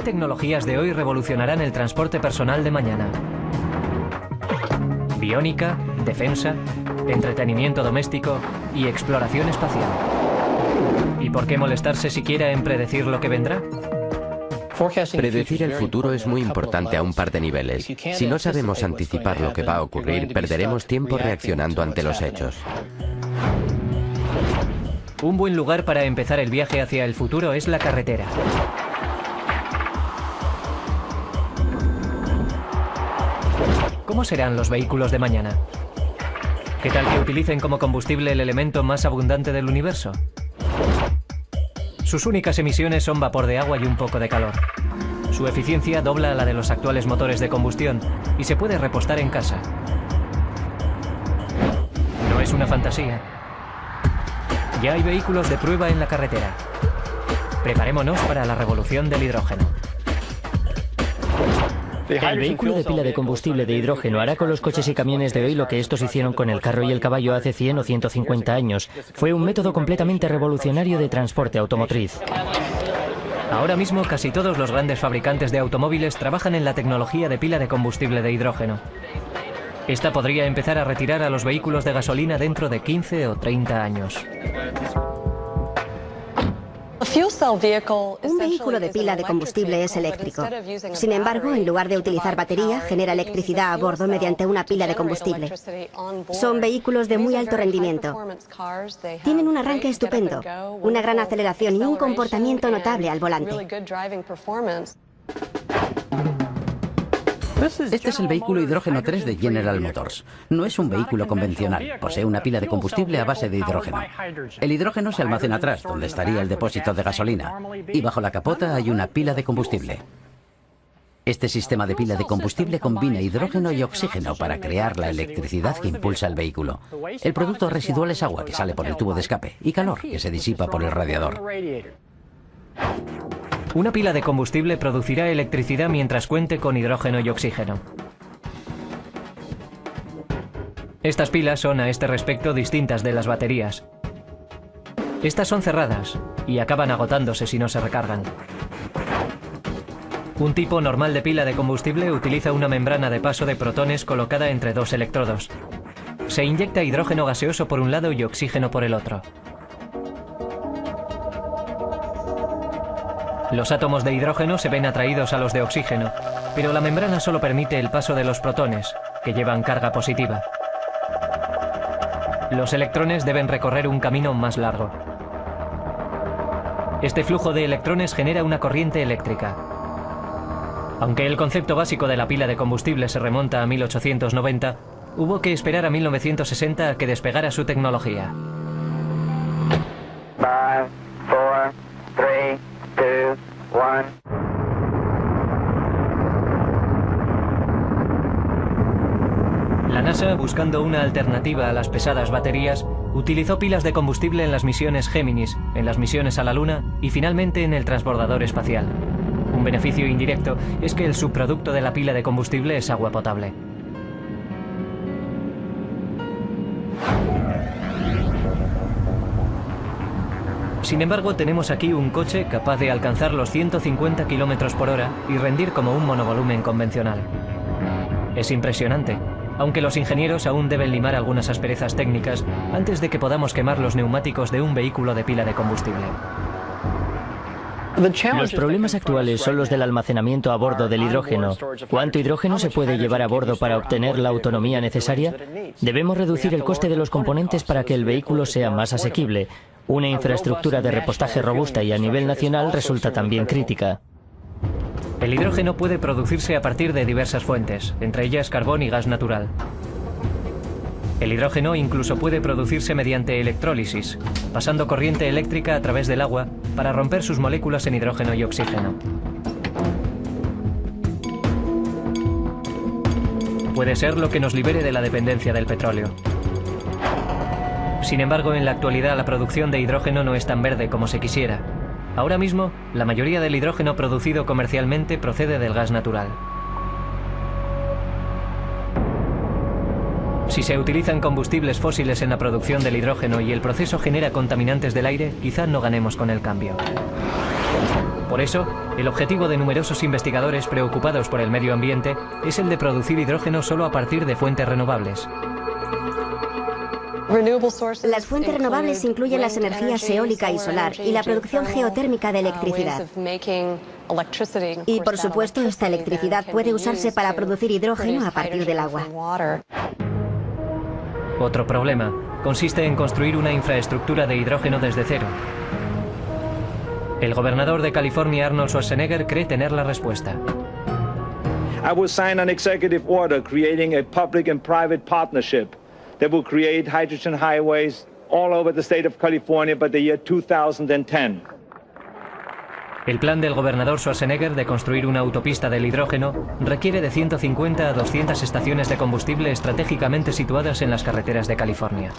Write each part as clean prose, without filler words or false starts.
tecnologías de hoy revolucionarán el transporte personal de mañana? Biónica, defensa, entretenimiento doméstico y exploración espacial. ¿Y por qué molestarse siquiera en predecir lo que vendrá? Predecir el futuro es muy importante a un par de niveles. Si no sabemos anticipar lo que va a ocurrir, perderemos tiempo reaccionando ante los hechos. Un buen lugar para empezar el viaje hacia el futuro es la carretera. ¿Cómo serán los vehículos de mañana? ¿Qué tal que utilicen como combustible el elemento más abundante del universo? Sus únicas emisiones son vapor de agua y un poco de calor. Su eficiencia dobla a la de los actuales motores de combustión y se puede repostar en casa. No es una fantasía. Ya hay vehículos de prueba en la carretera. Preparémonos para la revolución del hidrógeno. El vehículo de pila de combustible de hidrógeno hará con los coches y camiones de hoy lo que estos hicieron con el carro y el caballo hace 100 o 150 años. Fue un método completamente revolucionario de transporte automotriz. Ahora mismo casi todos los grandes fabricantes de automóviles trabajan en la tecnología de pila de combustible de hidrógeno. Esta podría empezar a retirar a los vehículos de gasolina dentro de 15 o 30 años. Un vehículo de pila de combustible es eléctrico. Sin embargo, en lugar de utilizar batería, genera electricidad a bordo mediante una pila de combustible. Son vehículos de muy alto rendimiento. Tienen un arranque estupendo, una gran aceleración y un comportamiento notable al volante. Este es el vehículo hidrógeno 3 de General Motors. No es un vehículo convencional. Posee una pila de combustible a base de hidrógeno. El hidrógeno se almacena atrás, donde estaría el depósito de gasolina. Y bajo la capota hay una pila de combustible. Este sistema de pila de combustible combina hidrógeno y oxígeno para crear la electricidad que impulsa el vehículo. El producto residual es agua que sale por el tubo de escape y calor que se disipa por el radiador. Una pila de combustible producirá electricidad mientras cuente con hidrógeno y oxígeno. Estas pilas son a este respecto distintas de las baterías. Estas son cerradas y acaban agotándose si no se recargan. Un tipo normal de pila de combustible utiliza una membrana de paso de protones colocada entre dos electrodos. Se inyecta hidrógeno gaseoso por un lado y oxígeno por el otro. Los átomos de hidrógeno se ven atraídos a los de oxígeno, pero la membrana solo permite el paso de los protones, que llevan carga positiva. Los electrones deben recorrer un camino más largo. Este flujo de electrones genera una corriente eléctrica. Aunque el concepto básico de la pila de combustible se remonta a 1890, hubo que esperar a 1960 a que despegara su tecnología. 5, 4, 3, 2, 1. La NASA, buscando una alternativa a las pesadas baterías, utilizó pilas de combustible en las misiones Géminis, en las misiones a la Luna y finalmente en el transbordador espacial. Un beneficio indirecto es que el subproducto de la pila de combustible es agua potable. Sin embargo, tenemos aquí un coche capaz de alcanzar los 150 km por hora y rendir como un monovolumen convencional. Es impresionante, aunque los ingenieros aún deben limar algunas asperezas técnicas antes de que podamos quemar los neumáticos de un vehículo de pila de combustible. Los problemas actuales son los del almacenamiento a bordo del hidrógeno. ¿Cuánto hidrógeno se puede llevar a bordo para obtener la autonomía necesaria? Debemos reducir el coste de los componentes para que el vehículo sea más asequible. Una infraestructura de repostaje robusta y a nivel nacional resulta también crítica. El hidrógeno puede producirse a partir de diversas fuentes, entre ellas carbón y gas natural. El hidrógeno incluso puede producirse mediante electrólisis, pasando corriente eléctrica a través del agua para romper sus moléculas en hidrógeno y oxígeno. Puede ser lo que nos libere de la dependencia del petróleo. Sin embargo, en la actualidad la producción de hidrógeno no es tan verde como se quisiera. Ahora mismo, la mayoría del hidrógeno producido comercialmente procede del gas natural. Si se utilizan combustibles fósiles en la producción del hidrógeno y el proceso genera contaminantes del aire, quizá no ganemos con el cambio. Por eso, el objetivo de numerosos investigadores preocupados por el medio ambiente es el de producir hidrógeno solo a partir de fuentes renovables. Las fuentes renovables incluyen las energías eólica y solar y la producción geotérmica de electricidad. Y por supuesto, esta electricidad puede usarse para producir hidrógeno a partir del agua. Otro problema consiste en construir una infraestructura de hidrógeno desde cero. El gobernador de California, Arnold Schwarzenegger, cree tener la respuesta. I will sign an executive order creating a public and private partnership that will create hydrogen highways all over the state of California by the year 2010. El plan del gobernador Schwarzenegger de construir una autopista del hidrógeno requiere de 150 a 200 estaciones de combustible estratégicamente situadas en las carreteras de California.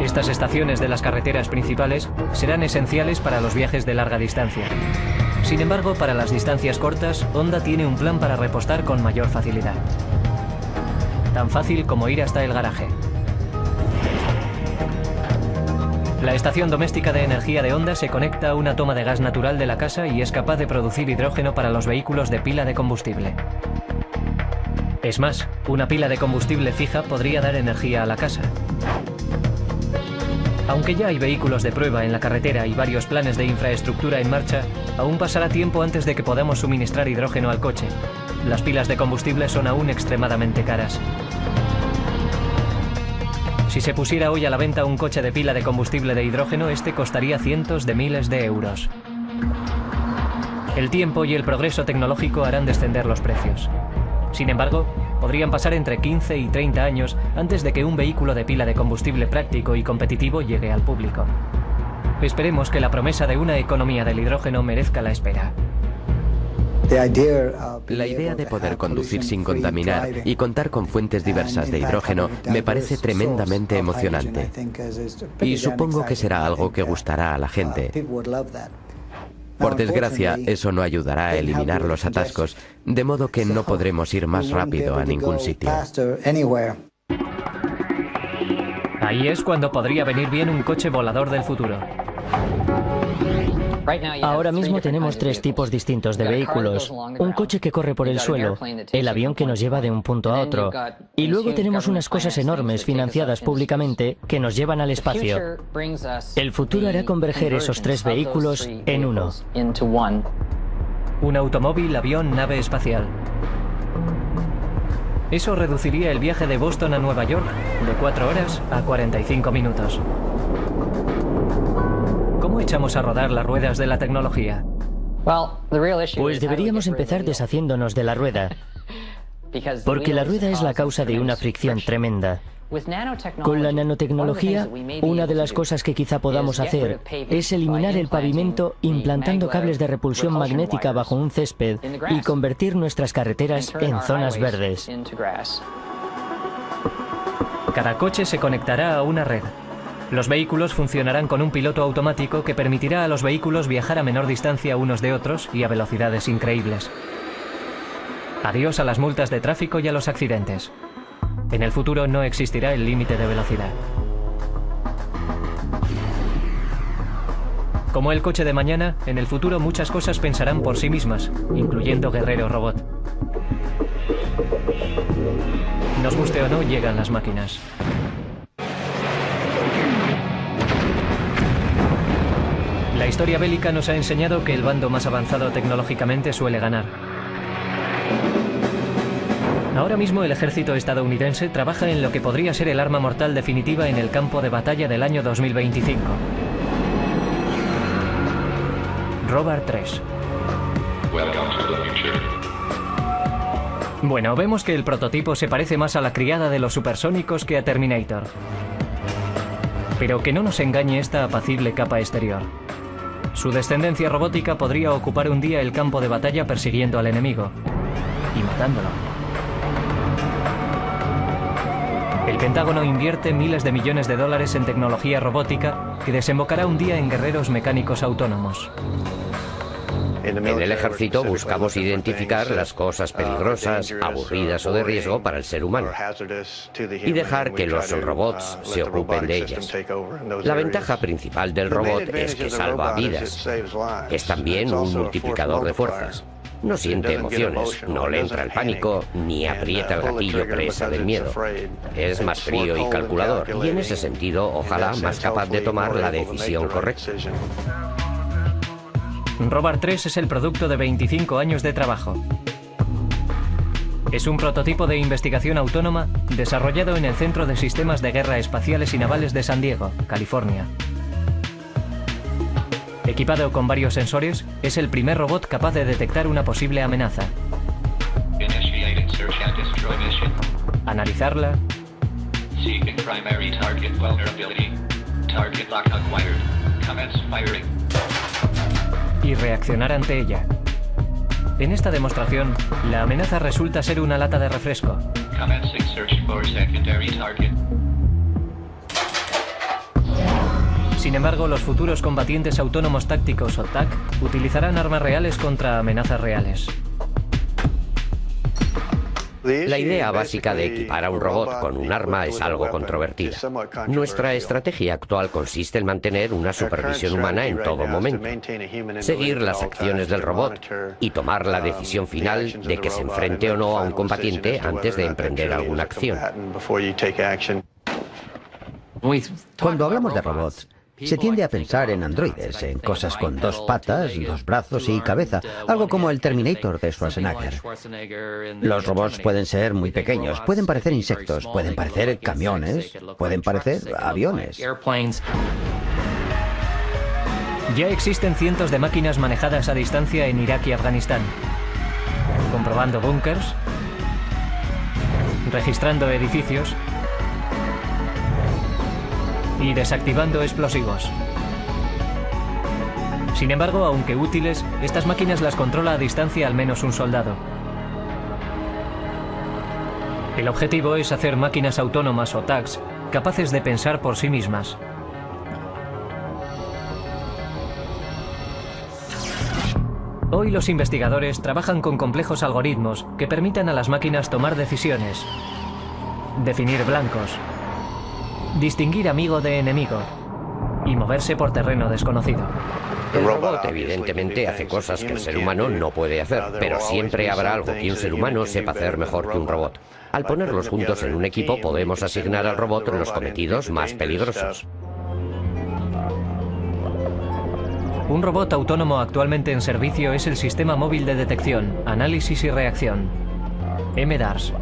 Estas estaciones de las carreteras principales serán esenciales para los viajes de larga distancia. Sin embargo, para las distancias cortas, Honda tiene un plan para repostar con mayor facilidad. Tan fácil como ir hasta el garaje. La estación doméstica de energía de Honda se conecta a una toma de gas natural de la casa y es capaz de producir hidrógeno para los vehículos de pila de combustible. Es más, una pila de combustible fija podría dar energía a la casa. Aunque ya hay vehículos de prueba en la carretera y varios planes de infraestructura en marcha, aún pasará tiempo antes de que podamos suministrar hidrógeno al coche. Las pilas de combustible son aún extremadamente caras. Si se pusiera hoy a la venta un coche de pila de combustible de hidrógeno, este costaría cientos de miles de euros. El tiempo y el progreso tecnológico harán descender los precios. Sin embargo, podrían pasar entre 15 y 30 años antes de que un vehículo de pila de combustible práctico y competitivo llegue al público. Esperemos que la promesa de una economía del hidrógeno merezca la espera. La idea de poder conducir sin contaminar y contar con fuentes diversas de hidrógeno me parece tremendamente emocionante. Y supongo que será algo que gustará a la gente. Por desgracia, eso no ayudará a eliminar los atascos, de modo que no podremos ir más rápido a ningún sitio. Ahí es cuando podría venir bien un coche volador del futuro. Ahora mismo tenemos tres tipos distintos de vehículos. Un coche que corre por el suelo, el avión que nos lleva de un punto a otro, y luego tenemos unas cosas enormes financiadas públicamente que nos llevan al espacio. El futuro hará converger esos tres vehículos en uno. Un automóvil, avión, nave espacial. Eso reduciría el viaje de Boston a Nueva York de 4 horas a 45 minutos. ¿Cómo echamos a rodar las ruedas de la tecnología? Pues deberíamos empezar deshaciéndonos de la rueda, porque la rueda es la causa de una fricción tremenda. Con la nanotecnología, una de las cosas que quizá podamos hacer es eliminar el pavimento implantando cables de repulsión magnética bajo un césped y convertir nuestras carreteras en zonas verdes. Cada coche se conectará a una red. Los vehículos funcionarán con un piloto automático que permitirá a los vehículos viajar a menor distancia unos de otros y a velocidades increíbles. Adiós a las multas de tráfico y a los accidentes. En el futuro no existirá el límite de velocidad. Como el coche de mañana, en el futuro muchas cosas pensarán por sí mismas, incluyendo Guerrero Robot. Nos guste o no, llegan las máquinas. La historia bélica nos ha enseñado que el bando más avanzado tecnológicamente suele ganar. Ahora mismo el ejército estadounidense trabaja en lo que podría ser el arma mortal definitiva en el campo de batalla del año 2025. Rover 3. Bueno, vemos que el prototipo se parece más a la criada de los supersónicos que a Terminator. Pero que no nos engañe esta apacible capa exterior. Su descendencia robótica podría ocupar un día el campo de batalla persiguiendo al enemigo y matándolo. El Pentágono invierte miles de millones de dólares en tecnología robótica que desembocará un día en guerreros mecánicos autónomos. En el ejército buscamos identificar las cosas peligrosas, aburridas o de riesgo para el ser humano y dejar que los robots se ocupen de ellas. La ventaja principal del robot es que salva vidas. Es también un multiplicador de fuerzas. No siente emociones, no le entra el pánico, ni aprieta el gatillo presa del miedo. Es más frío y calculador, y en ese sentido, ojalá más capaz de tomar la decisión correcta. Robar 3 es el producto de 25 años de trabajo. Es un prototipo de investigación autónoma desarrollado en el Centro de Sistemas de Guerra Espaciales y Navales de San Diego, California. Equipado con varios sensores, es el primer robot capaz de detectar una posible amenaza, analizarla y reaccionar ante ella. En esta demostración, la amenaza resulta ser una lata de refresco. Sin embargo, los futuros combatientes autónomos tácticos o TAC utilizarán armas reales contra amenazas reales. La idea básica de equipar a un robot con un arma es algo controvertida. Nuestra estrategia actual consiste en mantener una supervisión humana en todo momento, seguir las acciones del robot y tomar la decisión final de que se enfrente o no a un combatiente antes de emprender alguna acción. Cuando hablamos de robots, se tiende a pensar en androides, en cosas con 2 patas, 2 brazos y cabeza, algo como el Terminator de Schwarzenegger. Los robots pueden ser muy pequeños, pueden parecer insectos, pueden parecer camiones, pueden parecer aviones. Ya existen cientos de máquinas manejadas a distancia en Irak y Afganistán, comprobando búnkers, registrando edificios y desactivando explosivos. Sin embargo, aunque útiles, estas máquinas las controla a distancia al menos un soldado. El objetivo es hacer máquinas autónomas o TACs capaces de pensar por sí mismas. Hoy los investigadores trabajan con complejos algoritmos que permitan a las máquinas tomar decisiones, definir blancos, distinguir amigo de enemigo y moverse por terreno desconocido. El robot evidentemente hace cosas que el ser humano no puede hacer, pero siempre habrá algo que un ser humano sepa hacer mejor que un robot. Al ponerlos juntos en un equipo podemos asignar al robot los cometidos más peligrosos. Un robot autónomo actualmente en servicio es el Sistema Móvil de Detección, Análisis y Reacción, MDARS.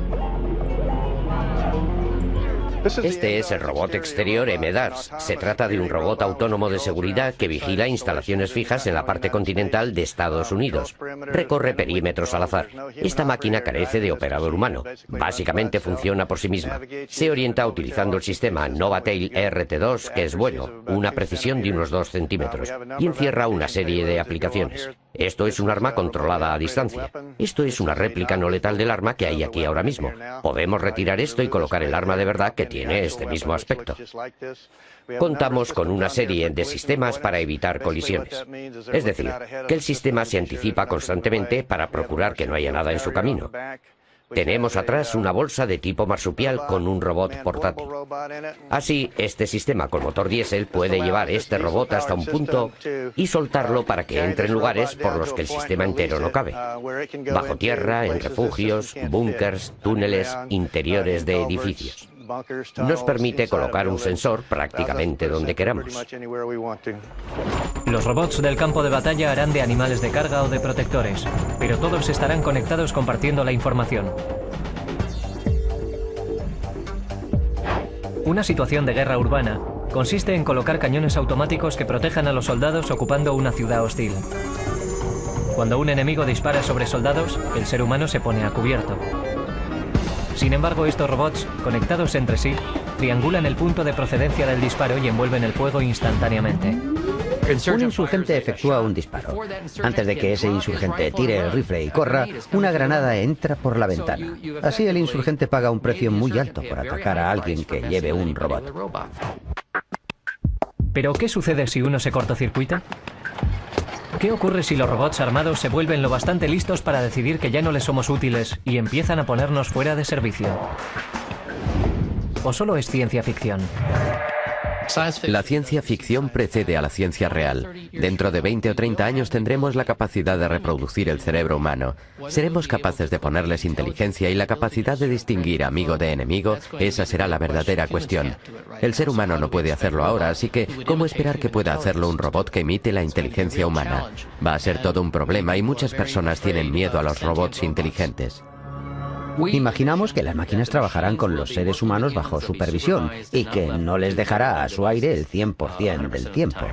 Este es el robot exterior MDARS. Se trata de un robot autónomo de seguridad que vigila instalaciones fijas en la parte continental de Estados Unidos. Recorre perímetros al azar. Esta máquina carece de operador humano. Básicamente funciona por sí misma. Se orienta utilizando el sistema Novatail RT2, que es bueno, una precisión de unos 2 centímetros, y encierra una serie de aplicaciones. Esto es un arma controlada a distancia. Esto es una réplica no letal del arma que hay aquí ahora mismo. Podemos retirar esto y colocar el arma de verdad que tiene este mismo aspecto. Contamos con una serie de sistemas para evitar colisiones. Es decir, que el sistema se anticipa constantemente para procurar que no haya nada en su camino. Tenemos atrás una bolsa de tipo marsupial con un robot portátil. Así, este sistema con motor diésel puede llevar este robot hasta un punto y soltarlo para que entre en lugares por los que el sistema entero no cabe. Bajo tierra, en refugios, búnkers, túneles, interiores de edificios. Nos permite colocar un sensor prácticamente donde queramos. Los robots del campo de batalla harán de animales de carga o de protectores, pero todos estarán conectados compartiendo la información. Una situación de guerra urbana consiste en colocar cañones automáticos que protejan a los soldados ocupando una ciudad hostil. Cuando un enemigo dispara sobre soldados, el ser humano se pone a cubierto. Sin embargo, estos robots, conectados entre sí, triangulan el punto de procedencia del disparo y envuelven el fuego instantáneamente. Un insurgente efectúa un disparo. Antes de que ese insurgente tire el rifle y corra, una granada entra por la ventana. Así el insurgente paga un precio muy alto por atacar a alguien que lleve un robot. ¿Pero qué sucede si uno se cortocircuita? ¿Qué ocurre si los robots armados se vuelven lo bastante listos para decidir que ya no les somos útiles y empiezan a ponernos fuera de servicio? ¿O solo es ciencia ficción? La ciencia ficción precede a la ciencia real. Dentro de 20 o 30 años tendremos la capacidad de reproducir el cerebro humano. Seremos capaces de ponerles inteligencia y la capacidad de distinguir amigo de enemigo. Esa será la verdadera cuestión. El ser humano no puede hacerlo ahora, así que ¿cómo esperar que pueda hacerlo un robot que imite la inteligencia humana? Va a ser todo un problema y muchas personas tienen miedo a los robots inteligentes. Imaginamos que las máquinas trabajarán con los seres humanos bajo supervisión y que no les dejará a su aire el 100% del tiempo.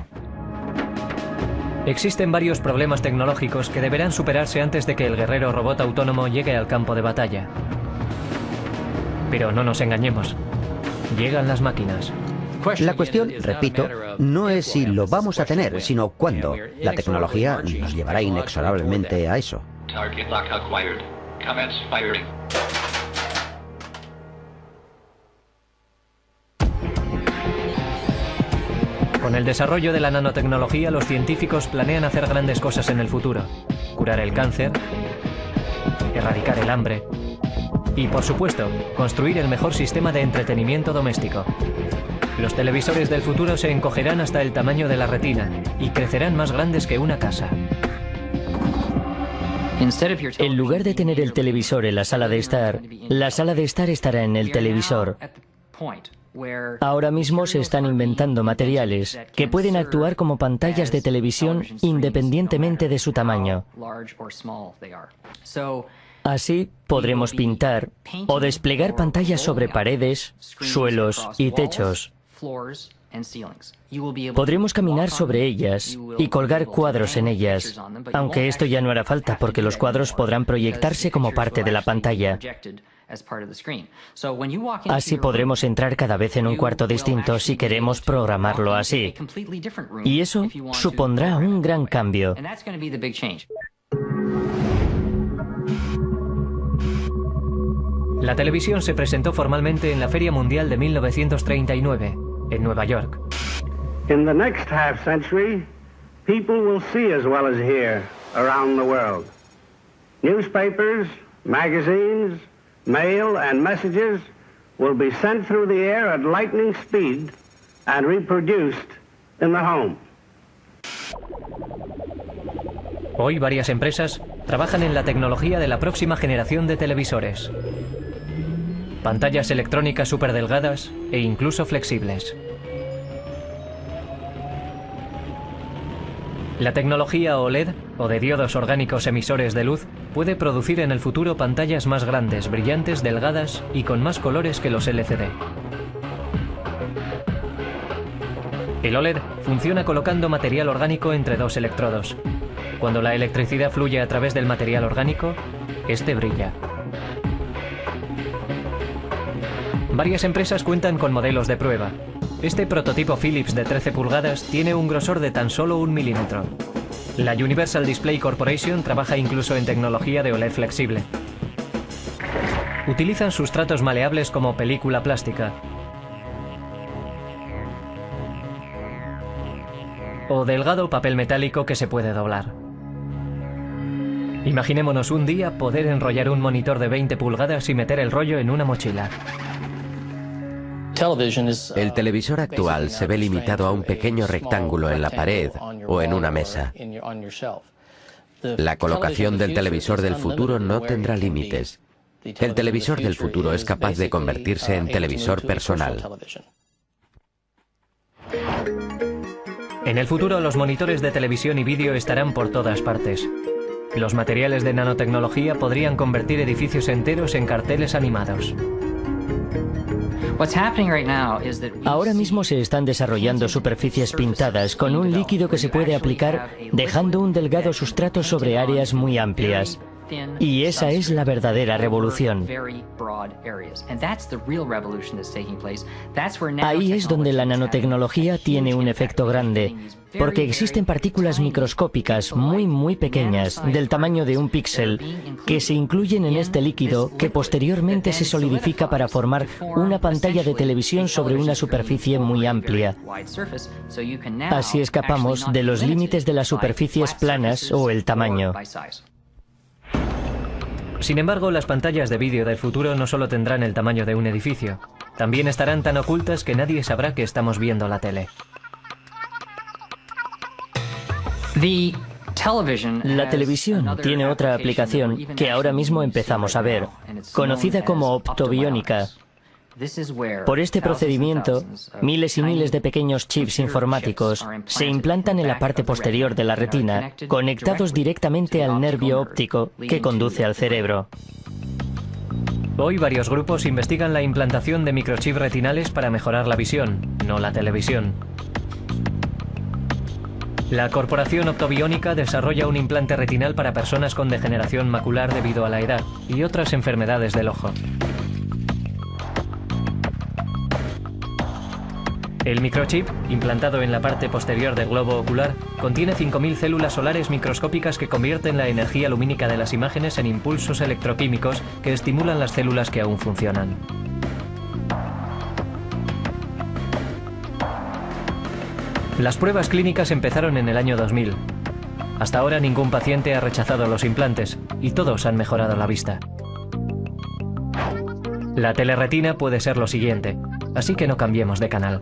Existen varios problemas tecnológicos que deberán superarse antes de que el guerrero robot autónomo llegue al campo de batalla. Pero no nos engañemos. Llegan las máquinas. La cuestión, repito, no es si lo vamos a tener, sino cuándo. La tecnología nos llevará inexorablemente a eso. Con el desarrollo de la nanotecnología, los científicos planean hacer grandes cosas en el futuro. Curar el cáncer, erradicar el hambre y, por supuesto, construir el mejor sistema de entretenimiento doméstico. Los televisores del futuro se encogerán hasta el tamaño de la retina y crecerán más grandes que una casa. En lugar de tener el televisor en la sala de estar estará en el televisor. Ahora mismo se están inventando materiales que pueden actuar como pantallas de televisión independientemente de su tamaño. Así podremos pintar o desplegar pantallas sobre paredes, suelos y techos. Podremos caminar sobre ellas y colgar cuadros en ellas, aunque esto ya no hará falta porque los cuadros podrán proyectarse como parte de la pantalla. Así podremos entrar cada vez en un cuarto distinto si queremos programarlo así. Y eso supondrá un gran cambio. La televisión se presentó formalmente en la Feria Mundial de 1939, en Nueva York. In the next half century, people will see as well as hear around the world. Newspapers, magazines, mail and messages will be sent through the air at lightning speed and reproduced in the home. Hoy varias empresas trabajan en la tecnología de la próxima generación de televisores. Pantallas electrónicas superdelgadas e incluso flexibles. La tecnología OLED, o de diodos orgánicos emisores de luz, puede producir en el futuro pantallas más grandes, brillantes, delgadas y con más colores que los LCD. El OLED funciona colocando material orgánico entre dos electrodos. Cuando la electricidad fluye a través del material orgánico, este brilla. Varias empresas cuentan con modelos de prueba. Este prototipo Philips de 13 pulgadas tiene un grosor de tan solo 1 milímetro. La Universal Display Corporation trabaja incluso en tecnología de OLED flexible. Utilizan sustratos maleables como película plástica o delgado papel metálico que se puede doblar. Imaginémonos un día poder enrollar un monitor de 20 pulgadas y meter el rollo en una mochila. El televisor actual se ve limitado a un pequeño rectángulo en la pared o en una mesa. La colocación del televisor del futuro no tendrá límites. El televisor del futuro es capaz de convertirse en televisor personal. En el futuro, los monitores de televisión y vídeo estarán por todas partes. Los materiales de nanotecnología podrían convertir edificios enteros en carteles animados. Ahora mismo se están desarrollando superficies pintadas con un líquido que se puede aplicar dejando un delgado sustrato sobre áreas muy amplias. Y esa es la verdadera revolución. Ahí es donde la nanotecnología tiene un efecto grande, porque existen partículas microscópicas muy pequeñas, del tamaño de un píxel, que se incluyen en este líquido que posteriormente se solidifica para formar una pantalla de televisión sobre una superficie muy amplia. Así escapamos de los límites de las superficies planas o el tamaño. Sin embargo, las pantallas de vídeo del futuro no solo tendrán el tamaño de un edificio, también estarán tan ocultas que nadie sabrá que estamos viendo la tele. La televisión tiene otra aplicación que ahora mismo empezamos a ver, conocida como optobiónica. Por este procedimiento, miles y miles de pequeños chips informáticos se implantan en la parte posterior de la retina, conectados directamente al nervio óptico que conduce al cerebro. Hoy varios grupos investigan la implantación de microchips retinales para mejorar la visión, no la televisión. La corporación Optobiónica desarrolla un implante retinal para personas con degeneración macular debido a la edad y otras enfermedades del ojo. El microchip, implantado en la parte posterior del globo ocular, contiene 5.000 células solares microscópicas que convierten la energía lumínica de las imágenes en impulsos electroquímicos que estimulan las células que aún funcionan. Las pruebas clínicas empezaron en el año 2000. Hasta ahora ningún paciente ha rechazado los implantes y todos han mejorado la vista. La telerretina puede ser lo siguiente, así que no cambiemos de canal.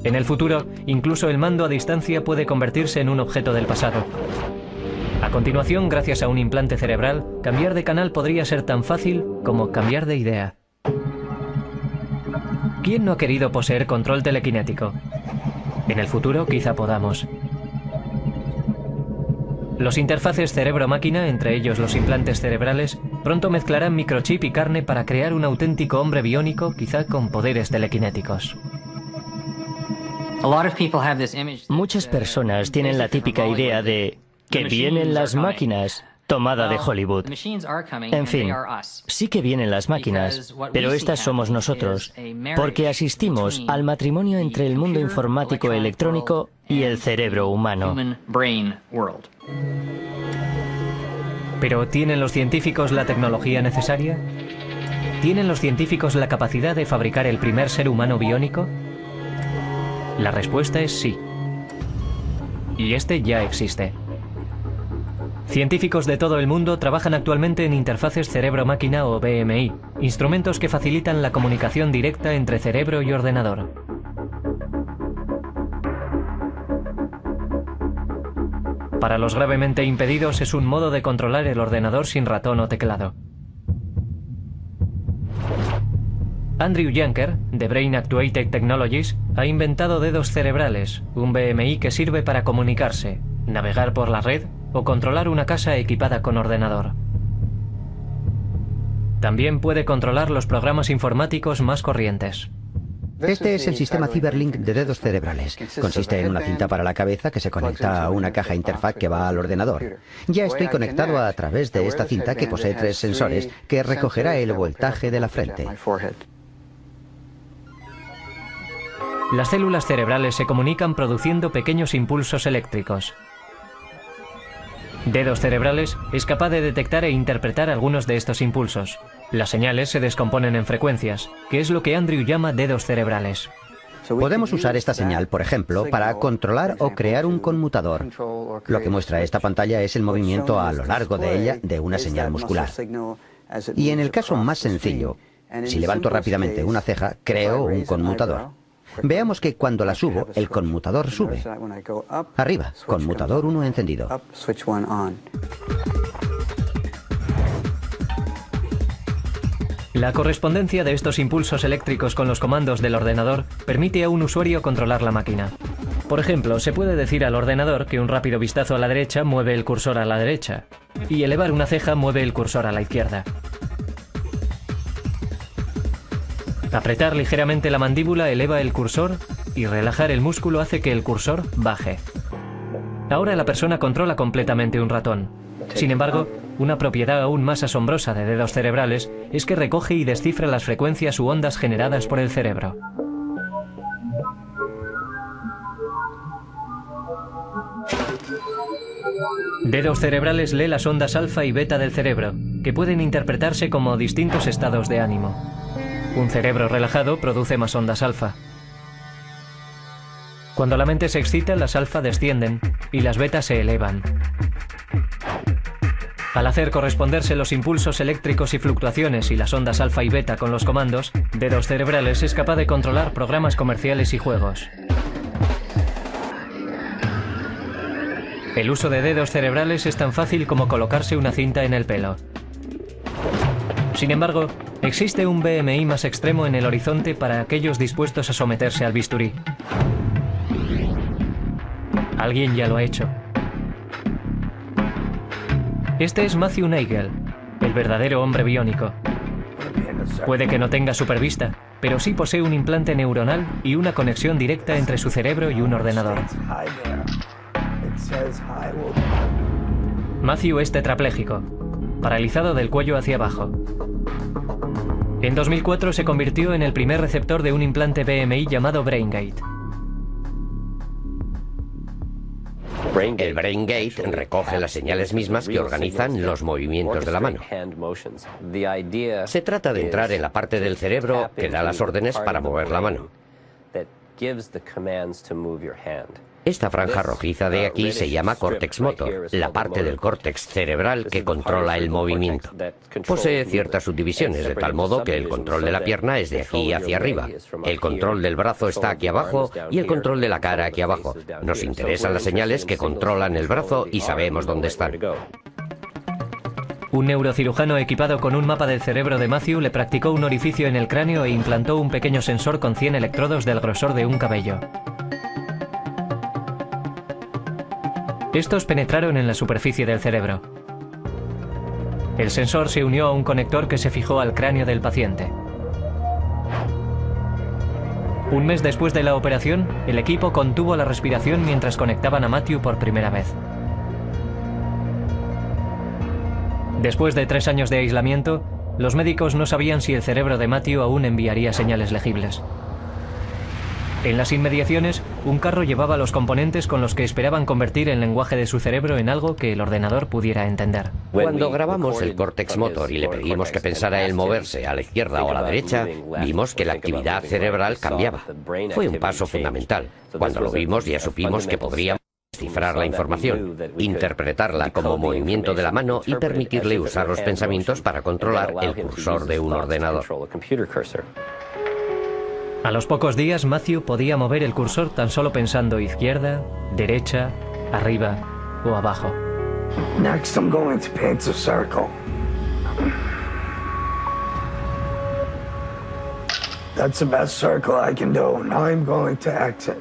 En el futuro, incluso el mando a distancia puede convertirse en un objeto del pasado. A continuación, gracias a un implante cerebral, cambiar de canal podría ser tan fácil como cambiar de idea. ¿Quién no ha querido poseer control telequinético? En el futuro quizá podamos. Los interfaces cerebro-máquina, entre ellos los implantes cerebrales, pronto mezclarán microchip y carne para crear un auténtico hombre biónico, quizá con poderes telequinéticos. Muchas personas tienen la típica idea de que vienen las máquinas, tomada de Hollywood. En fin, sí que vienen las máquinas, pero estas somos nosotros, porque asistimos al matrimonio entre el mundo informático electrónico y el cerebro humano. ¿Pero tienen los científicos la tecnología necesaria? ¿Tienen los científicos la capacidad de fabricar el primer ser humano biónico? La respuesta es sí. Y este ya existe. Científicos de todo el mundo trabajan actualmente en interfaces cerebro-máquina o BMI, instrumentos que facilitan la comunicación directa entre cerebro y ordenador. Para los gravemente impedidos es un modo de controlar el ordenador sin ratón o teclado. Andrew Yanker, de Brain Actuated Technologies, ha inventado dedos cerebrales, un BMI que sirve para comunicarse, navegar por la red o controlar una casa equipada con ordenador. También puede controlar los programas informáticos más corrientes. Este es el sistema Cyberlink de dedos cerebrales. Consiste en una cinta para la cabeza que se conecta a una caja interfaz que va al ordenador. Ya estoy conectado a través de esta cinta que posee 3 sensores que recogerá el voltaje de la frente. Las células cerebrales se comunican produciendo pequeños impulsos eléctricos. Dedos cerebrales es capaz de detectar e interpretar algunos de estos impulsos. Las señales se descomponen en frecuencias, que es lo que Andrew llama dedos cerebrales. Podemos usar esta señal, por ejemplo, para controlar o crear un conmutador. Lo que muestra esta pantalla es el movimiento a lo largo de ella de una señal muscular. Y en el caso más sencillo, si levanto rápidamente una ceja, creo un conmutador. Veamos que cuando la subo, el conmutador sube. Arriba, conmutador 1 encendido. La correspondencia de estos impulsos eléctricos con los comandos del ordenador permite a un usuario controlar la máquina. Por ejemplo, se puede decir al ordenador que un rápido vistazo a la derecha mueve el cursor a la derecha, y elevar una ceja mueve el cursor a la izquierda. Apretar ligeramente la mandíbula eleva el cursor y relajar el músculo hace que el cursor baje. Ahora la persona controla completamente un ratón. Sin embargo, una propiedad aún más asombrosa de dedos cerebrales es que recoge y descifra las frecuencias u ondas generadas por el cerebro. Dedos cerebrales lee las ondas alfa y beta del cerebro, que pueden interpretarse como distintos estados de ánimo. Un cerebro relajado produce más ondas alfa. Cuando la mente se excita, las alfa descienden y las betas se elevan. Al hacer corresponderse los impulsos eléctricos y fluctuaciones y las ondas alfa y beta con los comandos, Dedos cerebrales es capaz de controlar programas comerciales y juegos. El uso de dedos cerebrales es tan fácil como colocarse una cinta en el pelo. Sin embargo, existe un BMI más extremo en el horizonte para aquellos dispuestos a someterse al bisturí. Alguien ya lo ha hecho. Este es Matthew Nagel, el verdadero hombre biónico. Puede que no tenga supervista, pero sí posee un implante neuronal y una conexión directa entre su cerebro y un ordenador. Matthew es tetrapléjico, paralizado del cuello hacia abajo. En 2004 se convirtió en el primer receptor de un implante BMI llamado BrainGate. El BrainGate recoge las señales mismas que organizan los movimientos de la mano. Se trata de entrar en la parte del cerebro que da las órdenes para mover la mano. Esta franja rojiza de aquí se llama córtex motor, la parte del córtex cerebral que controla el movimiento. Posee ciertas subdivisiones, de tal modo que el control de la pierna es de aquí hacia arriba, el control del brazo está aquí abajo y el control de la cara aquí abajo. Nos interesan las señales que controlan el brazo y sabemos dónde están. Un neurocirujano equipado con un mapa del cerebro de Matthew le practicó un orificio en el cráneo e implantó un pequeño sensor con 100 electrodos del grosor de un cabello. Estos penetraron en la superficie del cerebro. El sensor se unió a un conector que se fijó al cráneo del paciente. Un mes después de la operación, el equipo contuvo la respiración mientras conectaban a Matthew por primera vez. Después de 3 años de aislamiento, los médicos no sabían si el cerebro de Matthew aún enviaría señales legibles. En las inmediaciones, un carro llevaba los componentes con los que esperaban convertir el lenguaje de su cerebro en algo que el ordenador pudiera entender. Cuando grabamos el córtex motor y le pedimos que pensara en moverse a la izquierda o a la derecha, vimos que la actividad cerebral cambiaba. Fue un paso fundamental. Cuando lo vimos ya supimos que podríamos descifrar la información, interpretarla como movimiento de la mano y permitirle usar los pensamientos para controlar el cursor de un ordenador. A los pocos días, Matthew podía mover el cursor tan solo pensando izquierda, derecha, arriba o abajo. Next, I'm going to paint a circle. That's the best circle I can do. Now I'm going to exit.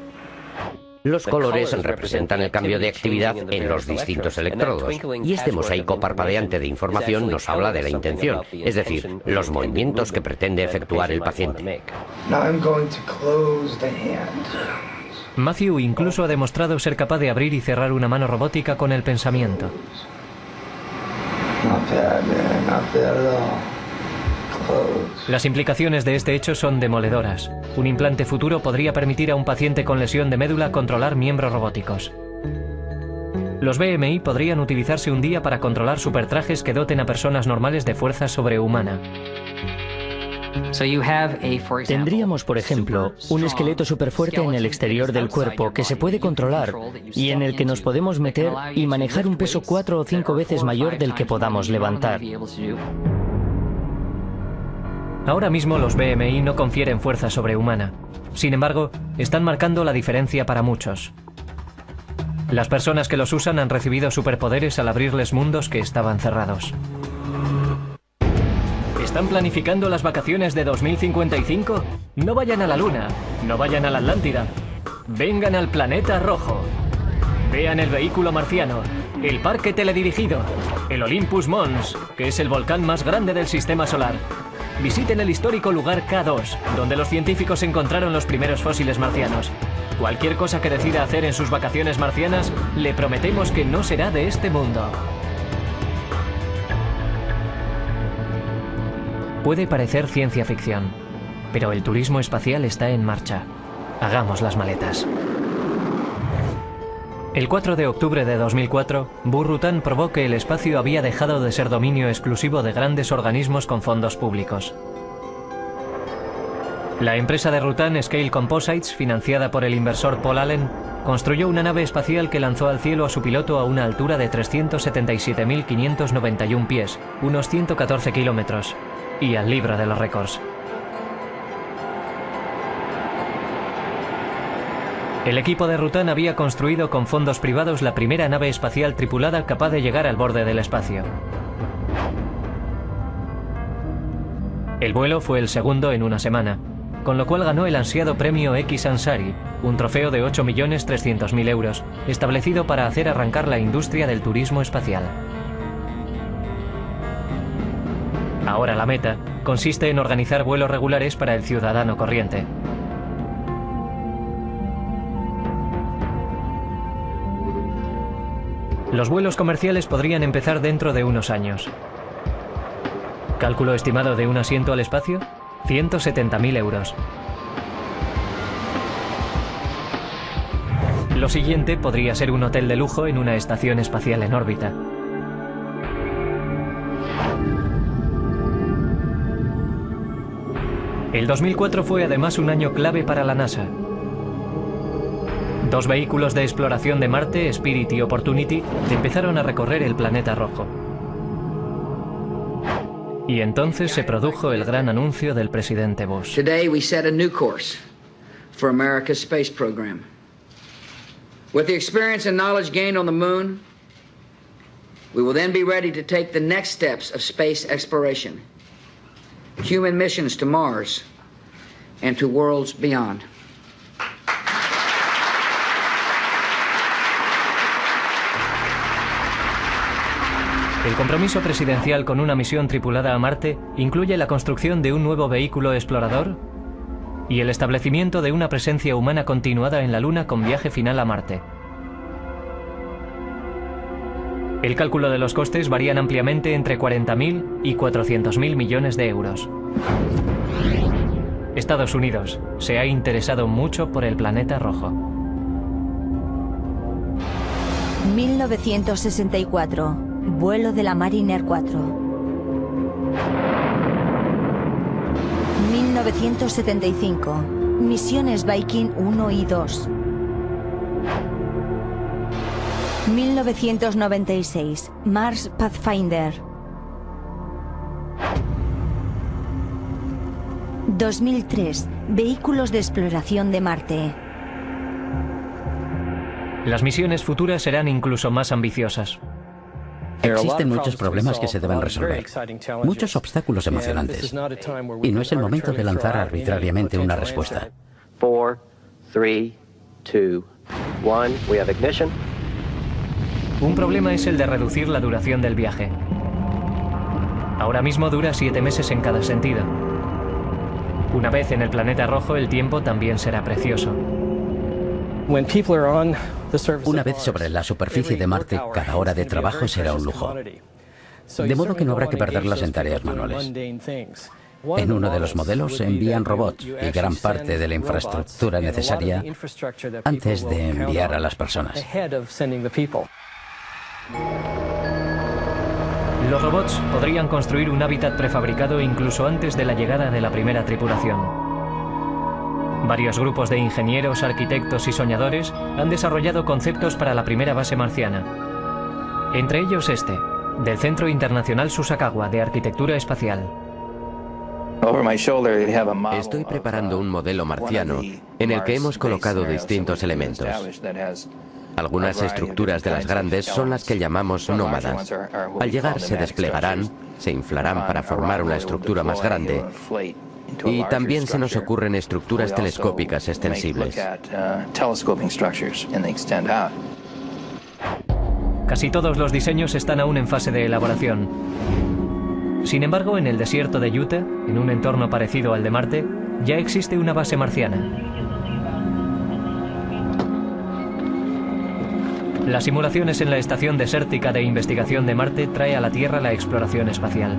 Los colores representan el cambio de actividad en los distintos electrodos, y este mosaico parpadeante de información nos habla de la intención, es decir, los movimientos que pretende efectuar el paciente. Matthew incluso ha demostrado ser capaz de abrir y cerrar una mano robótica con el pensamiento. Las implicaciones de este hecho son demoledoras. Un implante futuro podría permitir a un paciente con lesión de médula controlar miembros robóticos. Los BMI podrían utilizarse un día para controlar supertrajes que doten a personas normales de fuerza sobrehumana. Tendríamos, por ejemplo, un esqueleto superfuerte en el exterior del cuerpo que se puede controlar y en el que nos podemos meter y manejar un peso 4 o 5 veces mayor del que podamos levantar. Ahora mismo los BMI no confieren fuerza sobrehumana. Sin embargo, están marcando la diferencia para muchos. Las personas que los usan han recibido superpoderes al abrirles mundos que estaban cerrados. ¿Están planificando las vacaciones de 2055? No vayan a la Luna, no vayan a la Atlántida. Vengan al planeta rojo. Vean el vehículo marciano, el parque teledirigido, el Olympus Mons, que es el volcán más grande del sistema solar. Visiten el histórico lugar K2, donde los científicos encontraron los primeros fósiles marcianos. Cualquier cosa que decida hacer en sus vacaciones marcianas, le prometemos que no será de este mundo. Puede parecer ciencia ficción, pero el turismo espacial está en marcha. Hagamos las maletas. El 4 de octubre de 2004, Bull-Rutan probó que el espacio había dejado de ser dominio exclusivo de grandes organismos con fondos públicos. La empresa de Rutan, Scale Composites, financiada por el inversor Paul Allen, construyó una nave espacial que lanzó al cielo a su piloto a una altura de 377.591 pies, unos 114 kilómetros, y al libro de los récords. El equipo de Rutan había construido con fondos privados la primera nave espacial tripulada capaz de llegar al borde del espacio. El vuelo fue el segundo en una semana, con lo cual ganó el ansiado premio X Ansari, un trofeo de 8.300.000 euros, establecido para hacer arrancar la industria del turismo espacial. Ahora la meta consiste en organizar vuelos regulares para el ciudadano corriente. Los vuelos comerciales podrían empezar dentro de unos años. ¿Cálculo estimado de un asiento al espacio? 170.000 euros. Lo siguiente podría ser un hotel de lujo en una estación espacial en órbita. El 2004 fue además un año clave para la NASA. Dos vehículos de exploración de Marte, Spirit y Opportunity, empezaron a recorrer el planeta rojo. Y entonces se produjo el gran anuncio del presidente Bush. Today we set a new course for America's space program. With the experience and knowledge gained on the moon, we will then be ready to take the next steps of space exploration. Human missions to Mars and to worlds beyond. El compromiso presidencial con una misión tripulada a Marte incluye la construcción de un nuevo vehículo explorador y el establecimiento de una presencia humana continuada en la Luna con viaje final a Marte. El cálculo de los costes varían ampliamente entre 40.000 y 400.000 millones de euros. Estados Unidos se ha interesado mucho por el planeta rojo. 1964. Vuelo de la Mariner 4. 1975. Misiones Viking 1 y 2. 1996. Mars Pathfinder. 2003. Vehículos de exploración de Marte. Las misiones futuras serán incluso más ambiciosas. Existen muchos problemas que se deben resolver, muchos obstáculos emocionantes, y no es el momento de lanzar arbitrariamente una respuesta. 4, 3, 2, 1, we have ignition. Un problema es el de reducir la duración del viaje. Ahora mismo dura 7 meses en cada sentido. Una vez en el planeta rojo, el tiempo también será precioso. Una vez sobre la superficie de Marte, cada hora de trabajo será un lujo. De modo que no habrá que perderlas en tareas manuales. En uno de los modelos se envían robots y gran parte de la infraestructura necesaria antes de enviar a las personas. Los robots podrían construir un hábitat prefabricado incluso antes de la llegada de la primera tripulación. Varios grupos de ingenieros, arquitectos y soñadores han desarrollado conceptos para la primera base marciana. Entre ellos este, del Centro Internacional Susakawa de Arquitectura Espacial. Estoy preparando un modelo marciano en el que hemos colocado distintos elementos. Algunas estructuras de las grandes son las que llamamos nómadas. Al llegar se desplegarán, se inflarán para formar una estructura más grande. Y también se nos ocurren estructuras telescópicas extensibles. Casi todos los diseños están aún en fase de elaboración. Sin embargo, en el desierto de Utah, en un entorno parecido al de Marte, ya existe una base marciana. Las simulaciones en la Estación Desértica de Investigación de Marte trae a la Tierra la exploración espacial.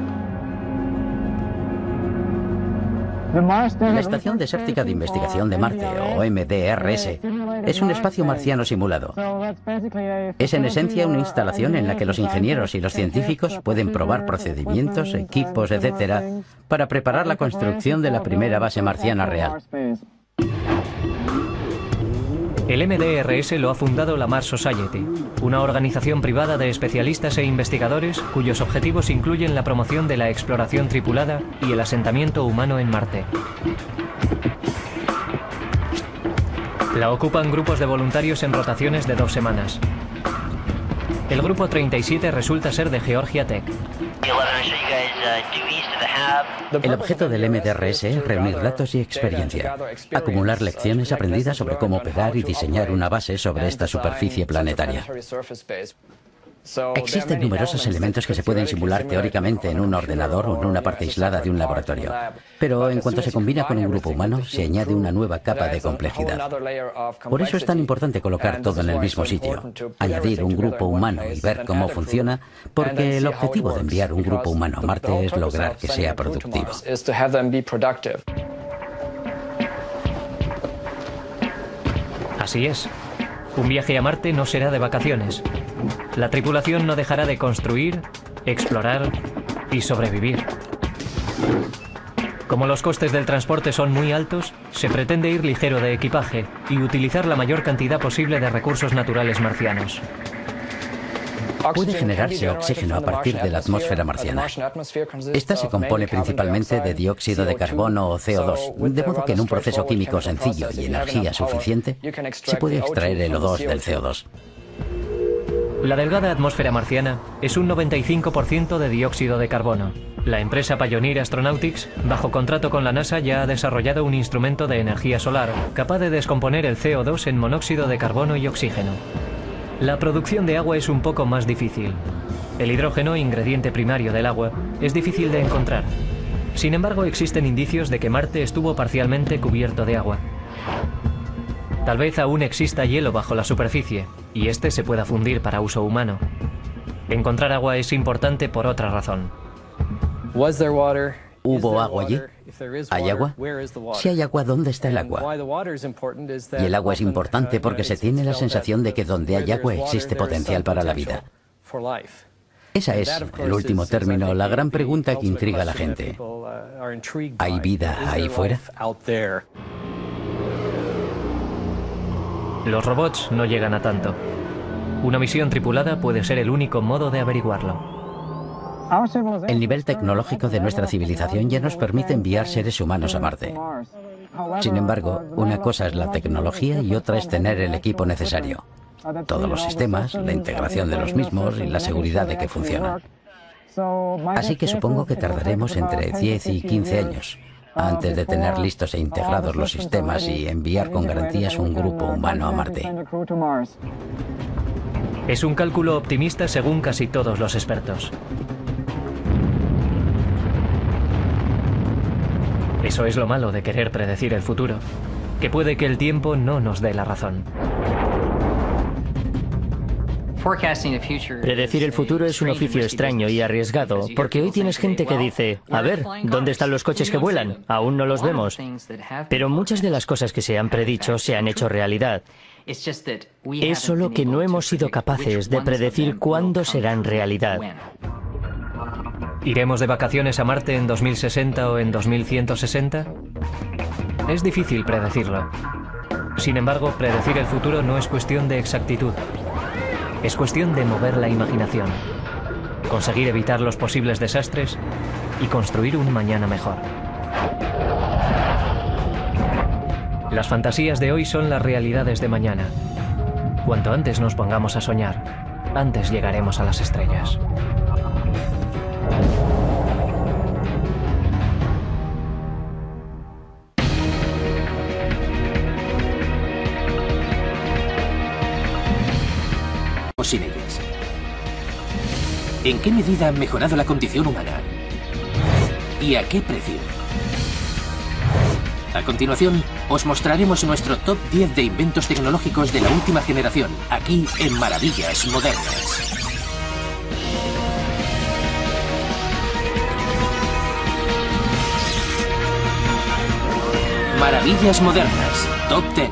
La Estación Desértica de Investigación de Marte, o MDRS, es un espacio marciano simulado. Es en esencia una instalación en la que los ingenieros y los científicos pueden probar procedimientos, equipos, etc., para preparar la construcción de la primera base marciana real. El MDRS lo ha fundado la Mars Society, una organización privada de especialistas e investigadores cuyos objetivos incluyen la promoción de la exploración tripulada y el asentamiento humano en Marte. La ocupan grupos de voluntarios en rotaciones de 2 semanas. El grupo 37 resulta ser de Georgia Tech. El objeto del MDRS es reunir datos y experiencia, acumular lecciones aprendidas sobre cómo operar y diseñar una base sobre esta superficie planetaria. Existen numerosos elementos que se pueden simular teóricamente en un ordenador o en una parte aislada de un laboratorio, pero en cuanto se combina con un grupo humano, se añade una nueva capa de complejidad. Por eso es tan importante colocar todo en el mismo sitio, añadir un grupo humano y ver cómo funciona, porque el objetivo de enviar un grupo humano a Marte es lograr que sea productivo. Así es. Un viaje a Marte no será de vacaciones. La tripulación no dejará de construir, explorar y sobrevivir. Como los costes del transporte son muy altos, se pretende ir ligero de equipaje y utilizar la mayor cantidad posible de recursos naturales marcianos. Puede generarse oxígeno a partir de la atmósfera marciana. Esta se compone principalmente de dióxido de carbono o CO2, de modo que en un proceso químico sencillo y energía suficiente, se puede extraer el O2 del CO2. La delgada atmósfera marciana es un 95% de dióxido de carbono. La empresa Pioneer Astronautics, bajo contrato con la NASA, ya ha desarrollado un instrumento de energía solar capaz de descomponer el CO2 en monóxido de carbono y oxígeno. La producción de agua es un poco más difícil. El hidrógeno, ingrediente primario del agua, es difícil de encontrar. Sin embargo, existen indicios de que Marte estuvo parcialmente cubierto de agua. Tal vez aún exista hielo bajo la superficie, y este se pueda fundir para uso humano. Encontrar agua es importante por otra razón. ¿Hubo agua allí? ¿Hay agua? Si hay agua, ¿dónde está el agua? Y el agua es importante porque se tiene la sensación de que donde hay agua existe potencial para la vida. Esa es, en último término, la gran pregunta que intriga a la gente. ¿Hay vida ahí fuera? Los robots no llegan a tanto. Una misión tripulada puede ser el único modo de averiguarlo. El nivel tecnológico de nuestra civilización ya nos permite enviar seres humanos a Marte. Sin embargo, una cosa es la tecnología y otra es tener el equipo necesario. Todos los sistemas, la integración de los mismos y la seguridad de que funcionan. Así que supongo que tardaremos entre 10 y 15 años antes de tener listos e integrados los sistemas y enviar con garantías un grupo humano a Marte. Es un cálculo optimista según casi todos los expertos. Eso es lo malo de querer predecir el futuro, que puede que el tiempo no nos dé la razón. Predecir el futuro es un oficio extraño y arriesgado, porque hoy tienes gente que dice, a ver, ¿dónde están los coches que vuelan? Aún no los vemos. Pero muchas de las cosas que se han predicho se han hecho realidad. Es solo que no hemos sido capaces de predecir cuándo serán realidad. ¿Iremos de vacaciones a Marte en 2060 o en 2160? Es difícil predecirlo. Sin embargo, predecir el futuro no es cuestión de exactitud. Es cuestión de mover la imaginación, conseguir evitar los posibles desastres y construir un mañana mejor. Las fantasías de hoy son las realidades de mañana. Cuanto antes nos pongamos a soñar, antes llegaremos a las estrellas. Sin ellas. ¿En qué medida han mejorado la condición humana? ¿Y a qué precio? A continuación, os mostraremos nuestro top 10 de inventos tecnológicos de la última generación, aquí en Maravillas Modernas. Maravillas modernas, Top 10.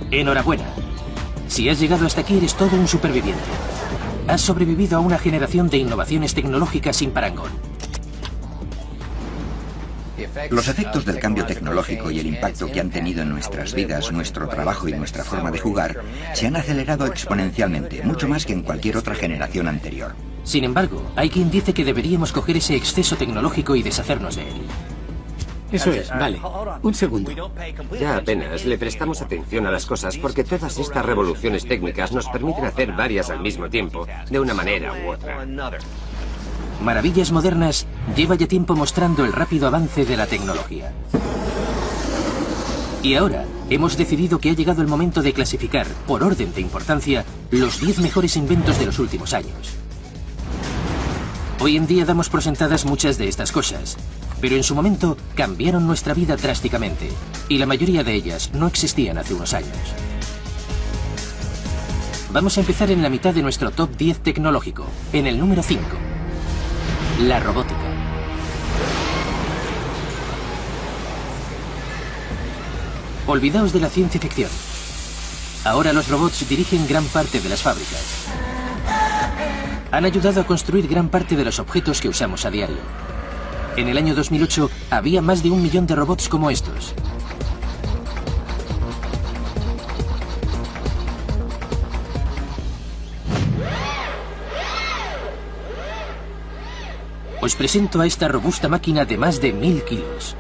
Enhorabuena. Si has llegado hasta aquí eres todo un superviviente. Has sobrevivido a una generación de innovaciones tecnológicas sin parangón. Los efectos del cambio tecnológico y el impacto que han tenido en nuestras vidas, nuestro trabajo y nuestra forma de jugar se han acelerado exponencialmente, mucho más que en cualquier otra generación anterior. Sin embargo, hay quien dice que deberíamos coger ese exceso tecnológico y deshacernos de él. Eso es, vale. Un segundo. Ya apenas le prestamos atención a las cosas porque todas estas revoluciones técnicas nos permiten hacer varias al mismo tiempo, de una manera u otra. Maravillas Modernas lleva ya tiempo mostrando el rápido avance de la tecnología. Y ahora hemos decidido que ha llegado el momento de clasificar, por orden de importancia, los 10 mejores inventos de los últimos años. Hoy en día damos por sentadas muchas de estas cosas, pero en su momento cambiaron nuestra vida drásticamente, y la mayoría de ellas no existían hace unos años. Vamos a empezar en la mitad de nuestro top 10 tecnológico, en el número 5. La robótica. Olvidaos de la ciencia ficción. Ahora los robots dirigen gran parte de las fábricas. Han ayudado a construir gran parte de los objetos que usamos a diario. En el año 2008 había más de 1 millón de robots como estos. Os presento a esta robusta máquina de más de 1000 kilos.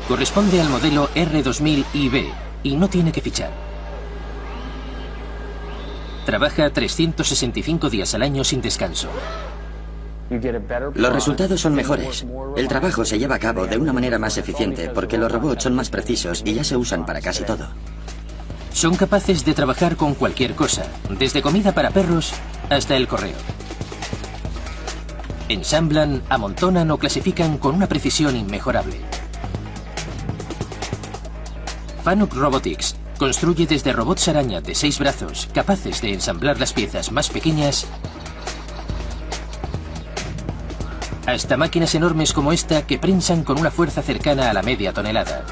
Corresponde al modelo R2000IB y no tiene que fichar. Trabaja 365 días al año sin descanso. Los resultados son mejores. El trabajo se lleva a cabo de una manera más eficiente porque los robots son más precisos y ya se usan para casi todo. Son capaces de trabajar con cualquier cosa, desde comida para perros hasta el correo. Ensamblan, amontonan o clasifican con una precisión inmejorable. Fanuc Robotics construye desde robots araña de 6 brazos, capaces de ensamblar las piezas más pequeñas, hasta máquinas enormes como esta que prensan con una fuerza cercana a la media tonelada.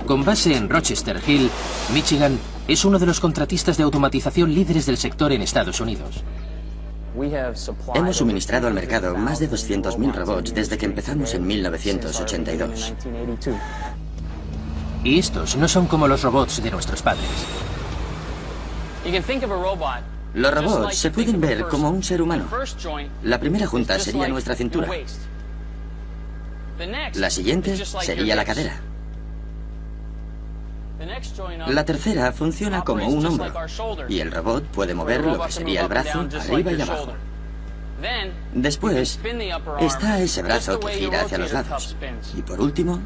Con base en Rochester Hill, Michigan, es uno de los contratistas de automatización líderes del sector en Estados Unidos. Hemos suministrado al mercado más de 200.000 robots desde que empezamos en 1982. Y estos no son como los robots de nuestros padres. Los robots se pueden ver como un ser humano. La primera junta sería nuestra cintura. La siguiente sería la cadera. La tercera funciona como un hombro, y el robot puede mover lo que sería el brazo arriba y abajo. Después está ese brazo que gira hacia los lados. Y por último,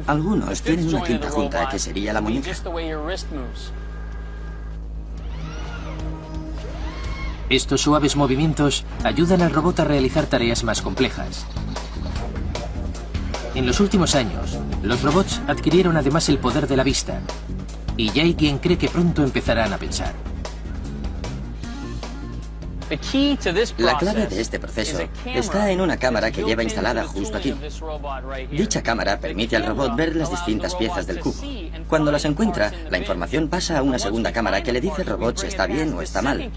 algunos tienen una quinta junta que sería la muñeca. Estos suaves movimientos ayudan al robot a realizar tareas más complejas. En los últimos años, los robots adquirieron además el poder de la vista, y ya hay quien cree que pronto empezarán a pensar. La clave de este proceso está en una cámara que lleva instalada justo aquí. Dicha cámara permite al robot ver las distintas piezas del cubo. Cuando las encuentra, la información pasa a una segunda cámara que le dice al robot si está bien o está mal.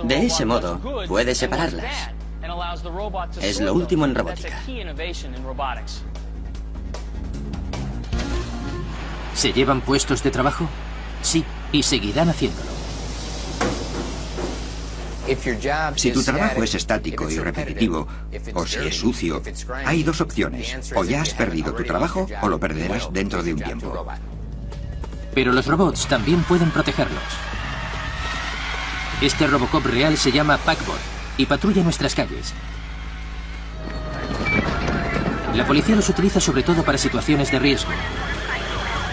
De ese modo, puede separarlas. Es lo último en robótica. ¿Se llevan puestos de trabajo? Sí, y seguirán haciéndolo. Si tu trabajo es estático y repetitivo, o si es sucio, hay dos opciones. O ya has perdido tu trabajo o lo perderás dentro de un tiempo. Pero los robots también pueden protegernos. Este Robocop real se llama Packbot y patrulla nuestras calles. La policía los utiliza sobre todo para situaciones de riesgo.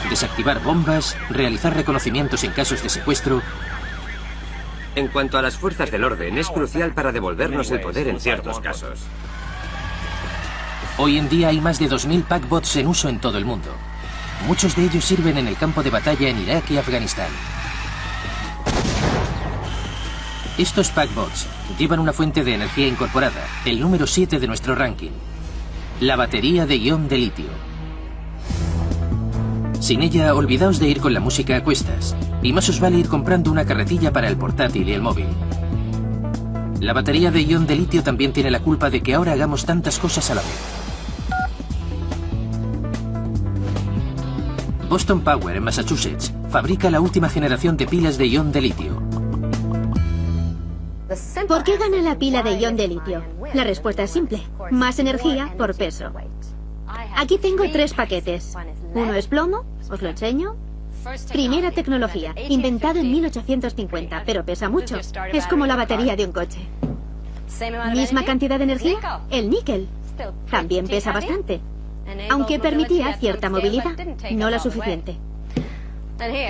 Desactivar bombas, realizar reconocimientos en casos de secuestro. En cuanto a las fuerzas del orden, es crucial para devolvernos el poder en ciertos casos. Hoy en día hay más de 2000 Packbots en uso en todo el mundo. Muchos de ellos sirven en el campo de batalla en Irak y Afganistán. Estos Packbots llevan una fuente de energía incorporada, el número 7 de nuestro ranking, la batería de ion de litio. Sin ella, olvidaos de ir con la música a cuestas, y más os vale ir comprando una carretilla para el portátil y el móvil. La batería de ion de litio también tiene la culpa de que ahora hagamos tantas cosas a la vez. Boston Power, en Massachusetts, fabrica la última generación de pilas de ion de litio. ¿Por qué gana la pila de ion de litio? La respuesta es simple. Más energía por peso. Aquí tengo 3 paquetes. Uno es plomo, os lo enseño. Primera tecnología, inventado en 1850, pero pesa mucho. Es como la batería de un coche. ¿Misma cantidad de energía? El níquel. También pesa bastante, aunque permitía cierta movilidad, no la suficiente.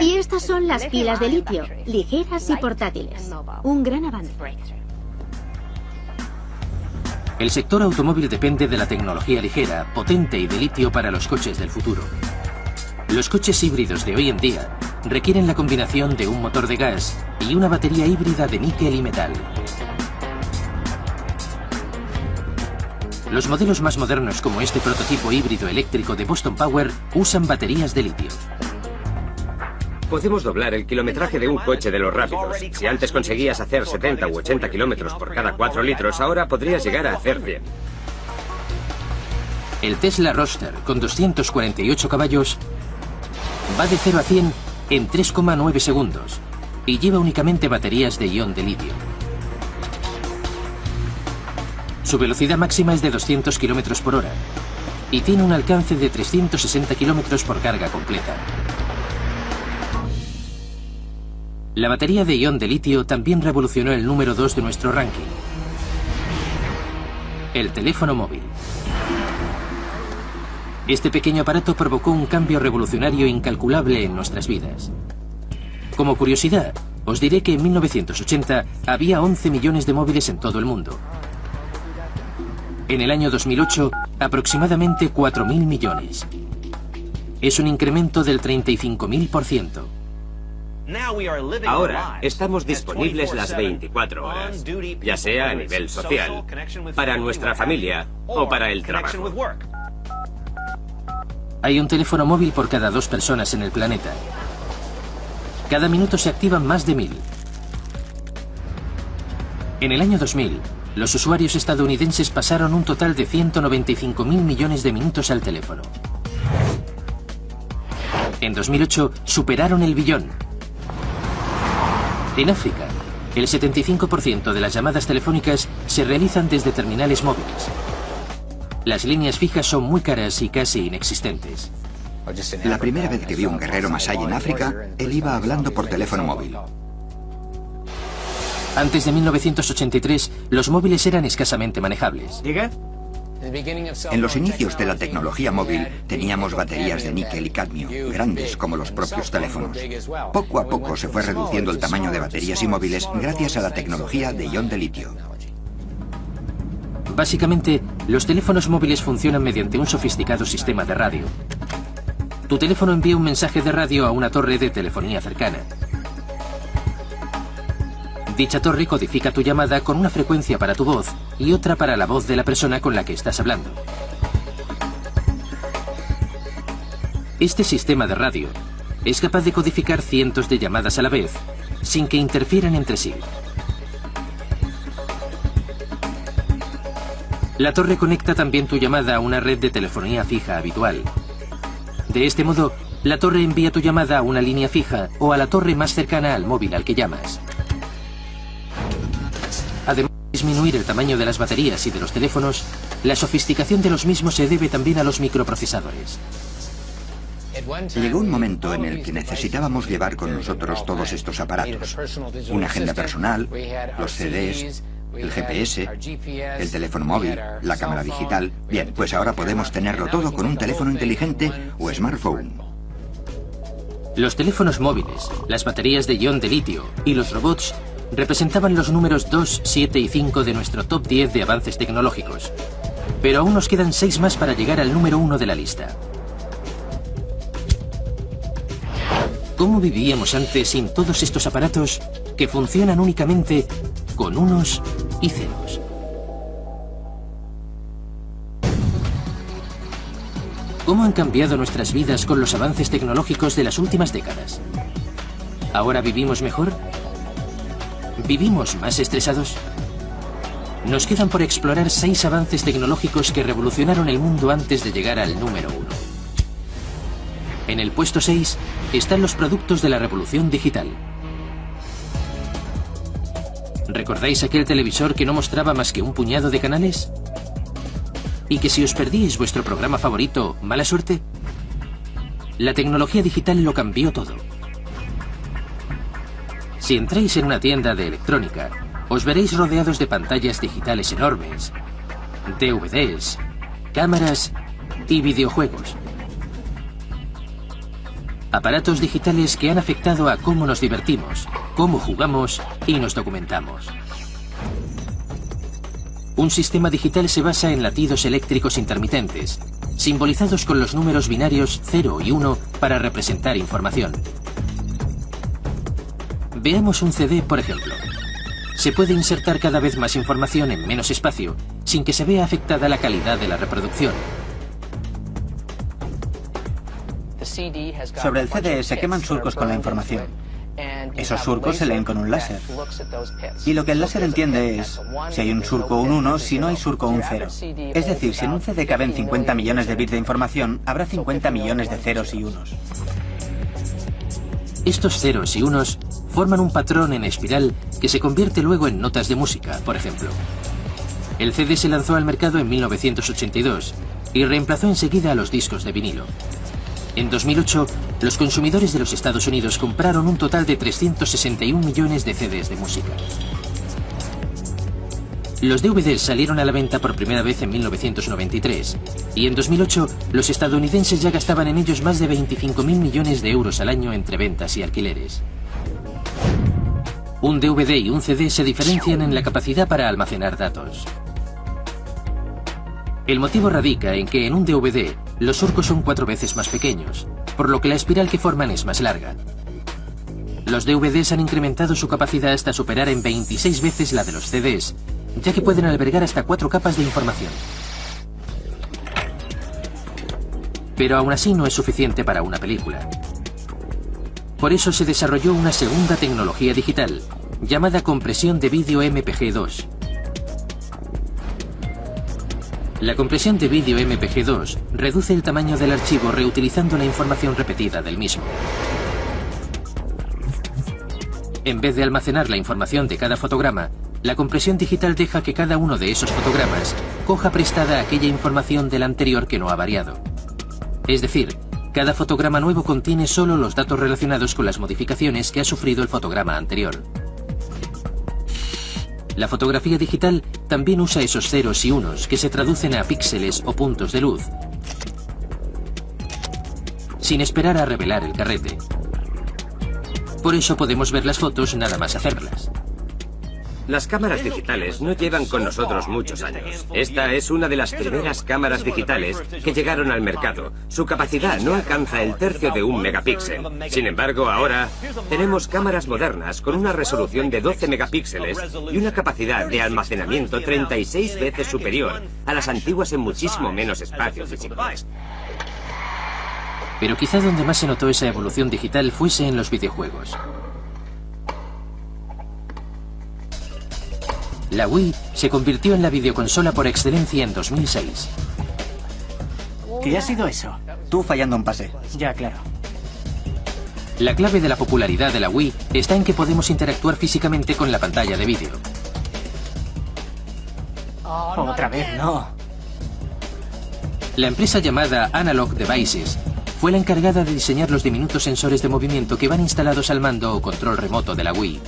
Y estas son las pilas de litio, ligeras y portátiles. Un gran avance. El sector automóvil depende de la tecnología ligera, potente y de litio para los coches del futuro. Los coches híbridos de hoy en día requieren la combinación de un motor de gas y una batería híbrida de níquel y metal. Los modelos más modernos, como este prototipo híbrido eléctrico de Boston Power, usan baterías de litio. Podemos doblar el kilometraje de un coche de los rápidos. Si antes conseguías hacer 70 u 80 kilómetros por cada 4 litros, ahora podrías llegar a hacer 100. El Tesla Roadster, con 248 caballos, va de 0 a 100 en 3,9 segundos y lleva únicamente baterías de ion de litio. Su velocidad máxima es de 200 km por hora y tiene un alcance de 360 km por carga completa. La batería de ion de litio también revolucionó el número 2 de nuestro ranking, el teléfono móvil. Este pequeño aparato provocó un cambio revolucionario incalculable en nuestras vidas. Como curiosidad, os diré que en 1980 había 11 millones de móviles en todo el mundo. En el año 2008, aproximadamente 4.000 millones. Es un incremento del 35.000%. Ahora estamos disponibles las 24 horas, ya sea a nivel social, para nuestra familia o para el trabajo. Hay un teléfono móvil por cada 2 personas en el planeta. Cada minuto se activan más de 1000. En el año 2000, los usuarios estadounidenses pasaron un total de 195.000 millones de minutos al teléfono. En 2008 superaron el billón. En África, el 75% de las llamadas telefónicas se realizan desde terminales móviles. Las líneas fijas son muy caras y casi inexistentes. La primera vez que vi un guerrero masái en África, él iba hablando por teléfono móvil. Antes de 1983, los móviles eran escasamente manejables. En los inicios de la tecnología móvil teníamos baterías de níquel y cadmio, grandes como los propios teléfonos. Poco a poco se fue reduciendo el tamaño de baterías y móviles gracias a la tecnología de ion de litio. Básicamente, los teléfonos móviles funcionan mediante un sofisticado sistema de radio. Tu teléfono envía un mensaje de radio a una torre de telefonía cercana. Dicha torre codifica tu llamada con una frecuencia para tu voz y otra para la voz de la persona con la que estás hablando. Este sistema de radio es capaz de codificar cientos de llamadas a la vez, sin que interfieran entre sí. La torre conecta también tu llamada a una red de telefonía fija habitual. De este modo, la torre envía tu llamada a una línea fija o a la torre más cercana al móvil al que llamas. Además de disminuir el tamaño de las baterías y de los teléfonos, la sofisticación de los mismos se debe también a los microprocesadores. Llegó un momento en el que necesitábamos llevar con nosotros todos estos aparatos. Una agenda personal, los CDs, el GPS, el teléfono móvil, la cámara digital. Bien, pues ahora podemos tenerlo todo con un teléfono inteligente o smartphone. Los teléfonos móviles, las baterías de ion de litio y los robots representaban los números 2, 7 y 5 de nuestro top 10 de avances tecnológicos. Pero aún nos quedan 6 más para llegar al número 1 de la lista. ¿Cómo vivíamos antes sin todos estos aparatos que funcionan únicamente con unos y ceros? ¿Cómo han cambiado nuestras vidas con los avances tecnológicos de las últimas décadas? ¿Ahora vivimos mejor? ¿Vivimos más estresados? Nos quedan por explorar 6 avances tecnológicos que revolucionaron el mundo antes de llegar al número 1. En el puesto 6 están los productos de la revolución digital. ¿Recordáis aquel televisor que no mostraba más que un puñado de canales? ¿Y que si os perdíais vuestro programa favorito, mala suerte? La tecnología digital lo cambió todo. Si entráis en una tienda de electrónica, os veréis rodeados de pantallas digitales enormes, DVDs, cámaras y videojuegos. Aparatos digitales que han afectado a cómo nos divertimos, cómo jugamos y nos documentamos. Un sistema digital se basa en latidos eléctricos intermitentes, simbolizados con los números binarios 0 y 1 para representar información. Veamos un CD, por ejemplo. Se puede insertar cada vez más información en menos espacio, sin que se vea afectada la calidad de la reproducción. Sobre el CD se queman surcos con la información. Esos surcos se leen con un láser. Y lo que el láser entiende es si hay un surco o un 1, si no hay surco o un 0. Es decir, si en un CD caben 50 millones de bits de información, habrá 50 millones de ceros y unos. Estos ceros y unos forman un patrón en espiral que se convierte luego en notas de música, por ejemplo. El CD se lanzó al mercado en 1982 y reemplazó enseguida a los discos de vinilo. En 2008, los consumidores de los Estados Unidos compraron un total de 361 millones de CDs de música. Los DVDs salieron a la venta por primera vez en 1993 y en 2008 los estadounidenses ya gastaban en ellos más de 25.000 millones de euros al año entre ventas y alquileres. Un DVD y un CD se diferencian en la capacidad para almacenar datos. El motivo radica en que en un DVD los surcos son 4 veces más pequeños, por lo que la espiral que forman es más larga. Los DVDs han incrementado su capacidad hasta superar en 26 veces la de los CDs, ya que pueden albergar hasta 4 capas de información. Pero aún así no es suficiente para una película. Por eso se desarrolló una segunda tecnología digital, llamada compresión de vídeo MPG-2. La compresión de vídeo MPG-2 reduce el tamaño del archivo reutilizando la información repetida del mismo. En vez de almacenar la información de cada fotograma, la compresión digital deja que cada uno de esos fotogramas coja prestada aquella información del anterior que no ha variado. Es decir, cada fotograma nuevo contiene solo los datos relacionados con las modificaciones que ha sufrido el fotograma anterior. La fotografía digital también usa esos ceros y unos que se traducen a píxeles o puntos de luz, sin esperar a revelar el carrete. Por eso podemos ver las fotos nada más hacerlas. Las cámaras digitales no llevan con nosotros muchos años. Esta es una de las primeras cámaras digitales que llegaron al mercado. Su capacidad no alcanza el tercio de un megapíxel. Sin embargo, ahora tenemos cámaras modernas con una resolución de 12 megapíxeles y una capacidad de almacenamiento 36 veces superior a las antiguas en muchísimo menos espacio físico. Pero quizá donde más se notó esa evolución digital fuese en los videojuegos. La Wii se convirtió en la videoconsola por excelencia en 2006. ¿Qué ha sido eso? Tú fallando un pase. Ya, claro. La clave de la popularidad de la Wii está en que podemos interactuar físicamente con la pantalla de vídeo. Otra vez no. La empresa llamada Analog Devices fue la encargada de diseñar los diminutos sensores de movimiento que van instalados al mando o control remoto de la Wii.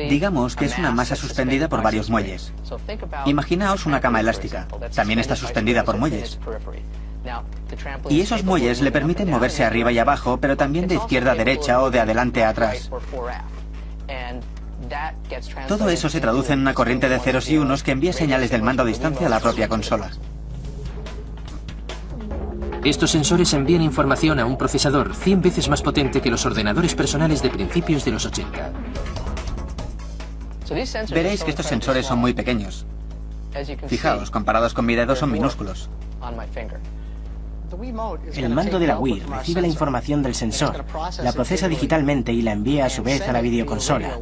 Digamos que es una masa suspendida por varios muelles. Imaginaos una cama elástica. También está suspendida por muelles. Y esos muelles le permiten moverse arriba y abajo, pero también de izquierda a derecha o de adelante a atrás. Todo eso se traduce en una corriente de ceros y unos que envía señales del mando a distancia a la propia consola. Estos sensores envían información a un procesador 100 veces más potente que los ordenadores personales de principios de los 80. Veréis que estos sensores son muy pequeños. Fijaos, comparados con mi dedo son minúsculos. El mando de la Wii recibe la información del sensor, la procesa digitalmente y la envía a su vez a la videoconsola.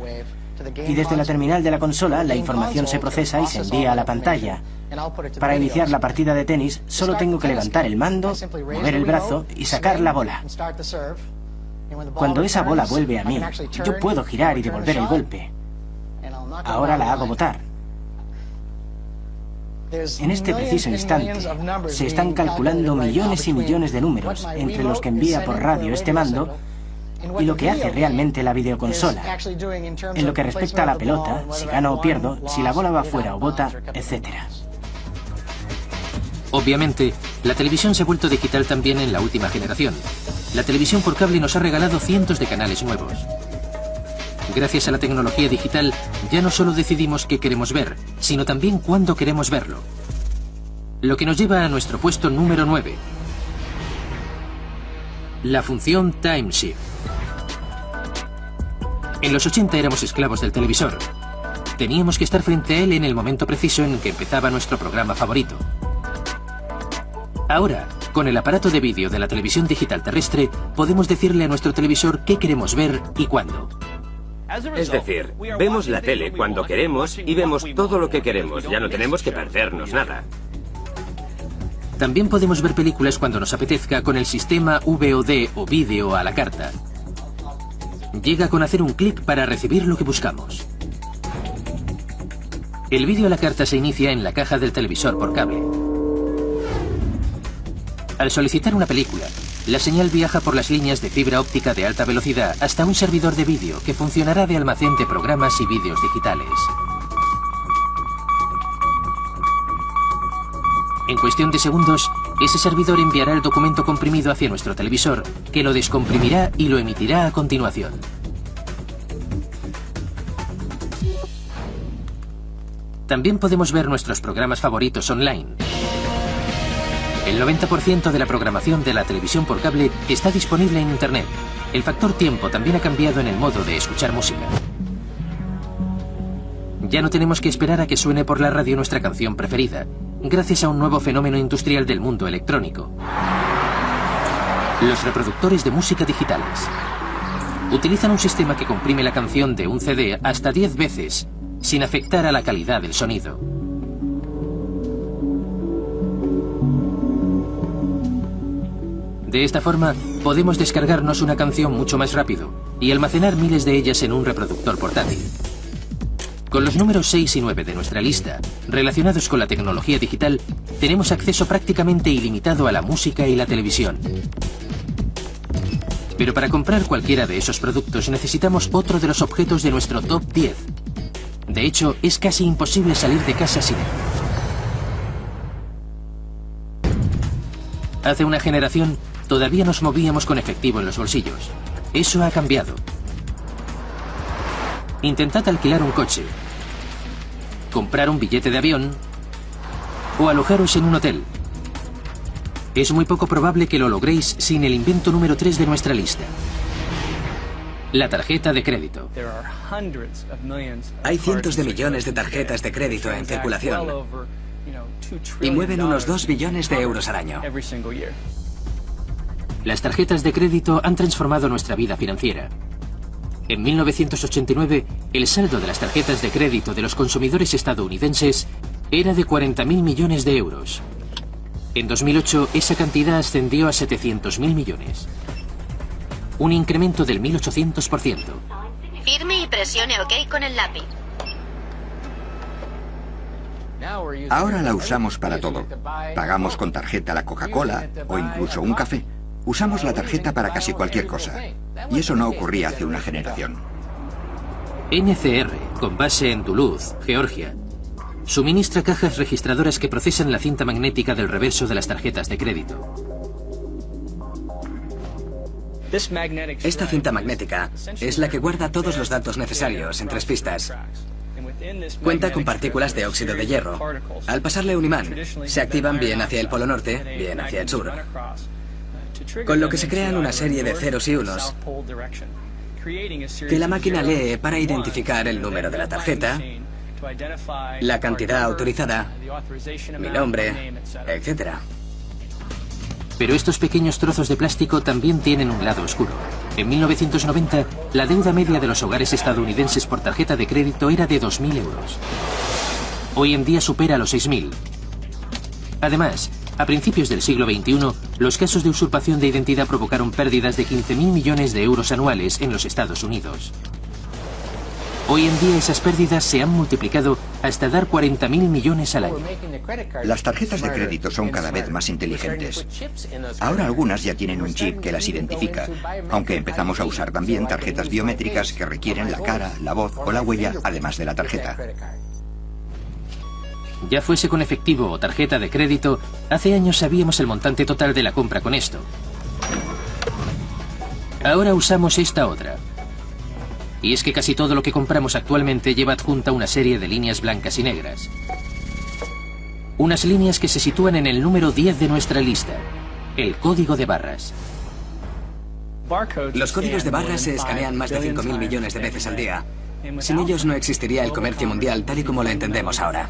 Y desde la terminal de la consola, la información se procesa y se envía a la pantalla. Para iniciar la partida de tenis, solo tengo que levantar el mando, mover el brazo y sacar la bola. Cuando esa bola vuelve a mí, yo puedo girar y devolver el golpe. Ahora la hago botar. En este preciso instante, se están calculando millones y millones de números entre los que envía por radio este mando y lo que hace realmente la videoconsola, en lo que respecta a la pelota, si gano o pierdo, si la bola va fuera o bota, etc. Obviamente, la televisión se ha vuelto digital también en la última generación. La televisión por cable nos ha regalado cientos de canales nuevos. Gracias a la tecnología digital, ya no solo decidimos qué queremos ver, sino también cuándo queremos verlo. Lo que nos lleva a nuestro puesto número 9. La función Time Shift. En los 80 éramos esclavos del televisor. Teníamos que estar frente a él en el momento preciso en que empezaba nuestro programa favorito. Ahora, con el aparato de vídeo de la televisión digital terrestre, podemos decirle a nuestro televisor qué queremos ver y cuándo. Es decir, vemos la tele cuando queremos y vemos todo lo que queremos. Ya no tenemos que perdernos nada. También podemos ver películas cuando nos apetezca con el sistema VOD o vídeo a la carta. Llega con hacer un clic para recibir lo que buscamos. El vídeo a la carta se inicia en la caja del televisor por cable. Al solicitar una película, la señal viaja por las líneas de fibra óptica de alta velocidad hasta un servidor de vídeo que funcionará de almacén de programas y vídeos digitales. En cuestión de segundos, ese servidor enviará el documento comprimido hacia nuestro televisor, que lo descomprimirá y lo emitirá a continuación. También podemos ver nuestros programas favoritos online. El 90% de la programación de la televisión por cable está disponible en Internet. El factor tiempo también ha cambiado en el modo de escuchar música. Ya no tenemos que esperar a que suene por la radio nuestra canción preferida, gracias a un nuevo fenómeno industrial del mundo electrónico: los reproductores de música digitales. Utilizan un sistema que comprime la canción de un CD hasta 10 veces, sin afectar a la calidad del sonido. De esta forma, podemos descargarnos una canción mucho más rápido y almacenar miles de ellas en un reproductor portátil. Con los números 6 y 9 de nuestra lista, relacionados con la tecnología digital, tenemos acceso prácticamente ilimitado a la música y la televisión. Pero para comprar cualquiera de esos productos necesitamos otro de los objetos de nuestro top 10. De hecho, es casi imposible salir de casa sin él. Hace una generación, todavía nos movíamos con efectivo en los bolsillos. Eso ha cambiado. Intentad alquilar un coche, comprar un billete de avión o alojaros en un hotel. Es muy poco probable que lo logréis sin el invento número 3 de nuestra lista: la tarjeta de crédito. Hay cientos de millones de tarjetas de crédito en circulación y mueven unos 2 billones de euros al año. Las tarjetas de crédito han transformado nuestra vida financiera. En 1989, el saldo de las tarjetas de crédito de los consumidores estadounidenses era de 40.000 millones de euros. En 2008, esa cantidad ascendió a 700.000 millones. Un incremento del 1800%. Firme y presione OK con el lápiz. Ahora la usamos para todo. Pagamos con tarjeta la Coca-Cola o incluso un café. Usamos la tarjeta para casi cualquier cosa. Y eso no ocurría hace una generación. NCR, con base en Duluth, Georgia, suministra cajas registradoras que procesan la cinta magnética del reverso de las tarjetas de crédito. Esta cinta magnética es la que guarda todos los datos necesarios en 3 pistas. Cuenta con partículas de óxido de hierro. Al pasarle un imán, se activan bien hacia el polo norte, bien hacia el sur. Con lo que se crean una serie de ceros y unos que la máquina lee para identificar el número de la tarjeta, la cantidad autorizada, mi nombre, etc. Pero estos pequeños trozos de plástico también tienen un lado oscuro. En 1990, la deuda media de los hogares estadounidenses por tarjeta de crédito era de 2.000 euros. Hoy en día supera los 6.000. Además, a principios del siglo XXI, los casos de usurpación de identidad provocaron pérdidas de 15.000 millones de euros anuales en los Estados Unidos. Hoy en día esas pérdidas se han multiplicado hasta dar 40.000 millones al año. Las tarjetas de crédito son cada vez más inteligentes. Ahora algunas ya tienen un chip que las identifica, aunque empezamos a usar también tarjetas biométricas que requieren la cara, la voz o la huella, además de la tarjeta. Ya fuese con efectivo o tarjeta de crédito, hace años sabíamos el montante total de la compra con esto. Ahora usamos esta otra. Y es que casi todo lo que compramos actualmente lleva adjunta una serie de líneas blancas y negras. Unas líneas que se sitúan en el número 10 de nuestra lista, el código de barras. Los códigos de barras se escanean más de 5.000 millones de veces al día. Sin ellos no existiría el comercio mundial tal y como lo entendemos ahora.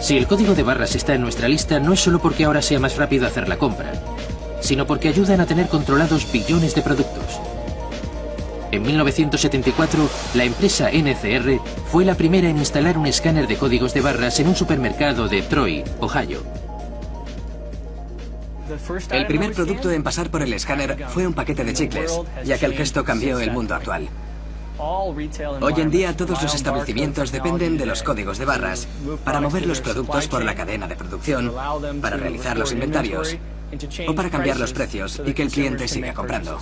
Si el código de barras está en nuestra lista, no es solo porque ahora sea más rápido hacer la compra, sino porque ayudan a tener controlados billones de productos. En 1974, la empresa NCR fue la primera en instalar un escáner de códigos de barras en un supermercado de Troy, Ohio. El primer producto en pasar por el escáner fue un paquete de chicles, ya que el gesto cambió el mundo actual. Hoy en día todos los establecimientos dependen de los códigos de barras para mover los productos por la cadena de producción, para realizar los inventarios o para cambiar los precios y que el cliente siga comprando.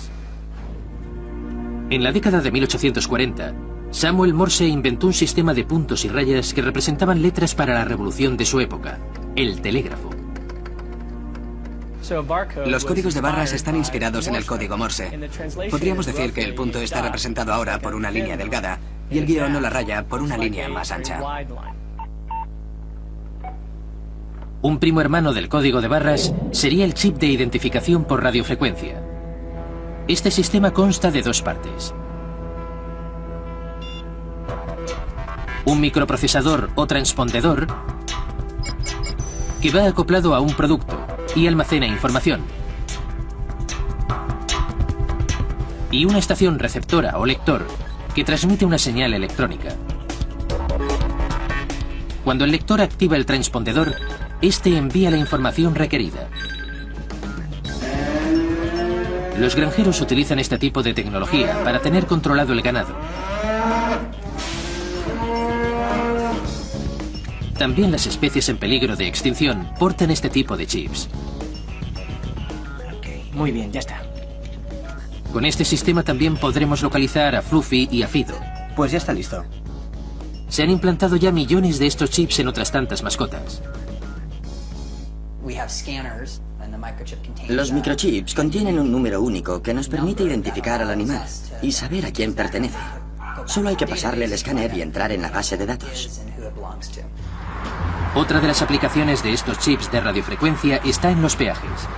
En la década de 1840, Samuel Morse inventó un sistema de puntos y rayas que representaban letras para la revolución de su época, el telégrafo. Los códigos de barras están inspirados en el código Morse. Podríamos decir que el punto está representado ahora por una línea delgada y el guión o la raya por una línea más ancha. Un primo hermano del código de barras sería el chip de identificación por radiofrecuencia. Este sistema consta de dos partes. Un microprocesador o transpondedor que va acoplado a un producto y almacena información. Y una estación receptora o lector que transmite una señal electrónica. Cuando el lector activa el transpondedor, este envía la información requerida. Los granjeros utilizan este tipo de tecnología para tener controlado el ganado. También las especies en peligro de extinción portan este tipo de chips. Muy bien, ya está. Con este sistema también podremos localizar a Fluffy y a Fido. Pues ya está listo. Se han implantado ya millones de estos chips en otras tantas mascotas. Los microchips contienen un número único que nos permite identificar al animal y saber a quién pertenece. Solo hay que pasarle el escáner y entrar en la base de datos. Otra de las aplicaciones de estos chips de radiofrecuencia está en los peajes.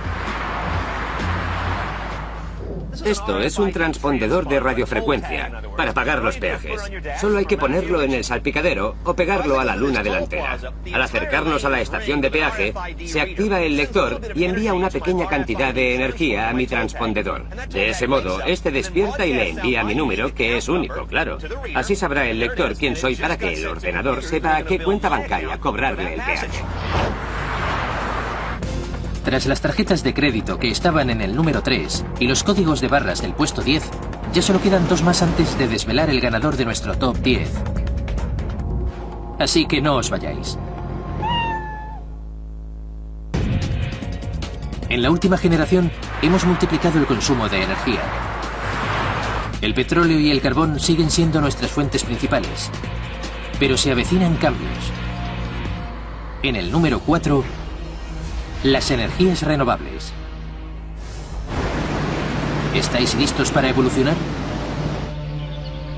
Esto es un transpondedor de radiofrecuencia para pagar los peajes. Solo hay que ponerlo en el salpicadero o pegarlo a la luna delantera. Al acercarnos a la estación de peaje, se activa el lector y envía una pequeña cantidad de energía a mi transpondedor. De ese modo, este despierta y le envía mi número, que es único, claro. Así sabrá el lector quién soy para que el ordenador sepa a qué cuenta bancaria cobrarle el peaje. Tras las tarjetas de crédito que estaban en el número 3 y los códigos de barras del puesto 10, ya solo quedan dos más antes de desvelar el ganador de nuestro top 10. Así que no os vayáis. En la última generación hemos multiplicado el consumo de energía. El petróleo y el carbón siguen siendo nuestras fuentes principales, pero se avecinan cambios. En el número 4, las energías renovables. ¿Estáis listos para evolucionar?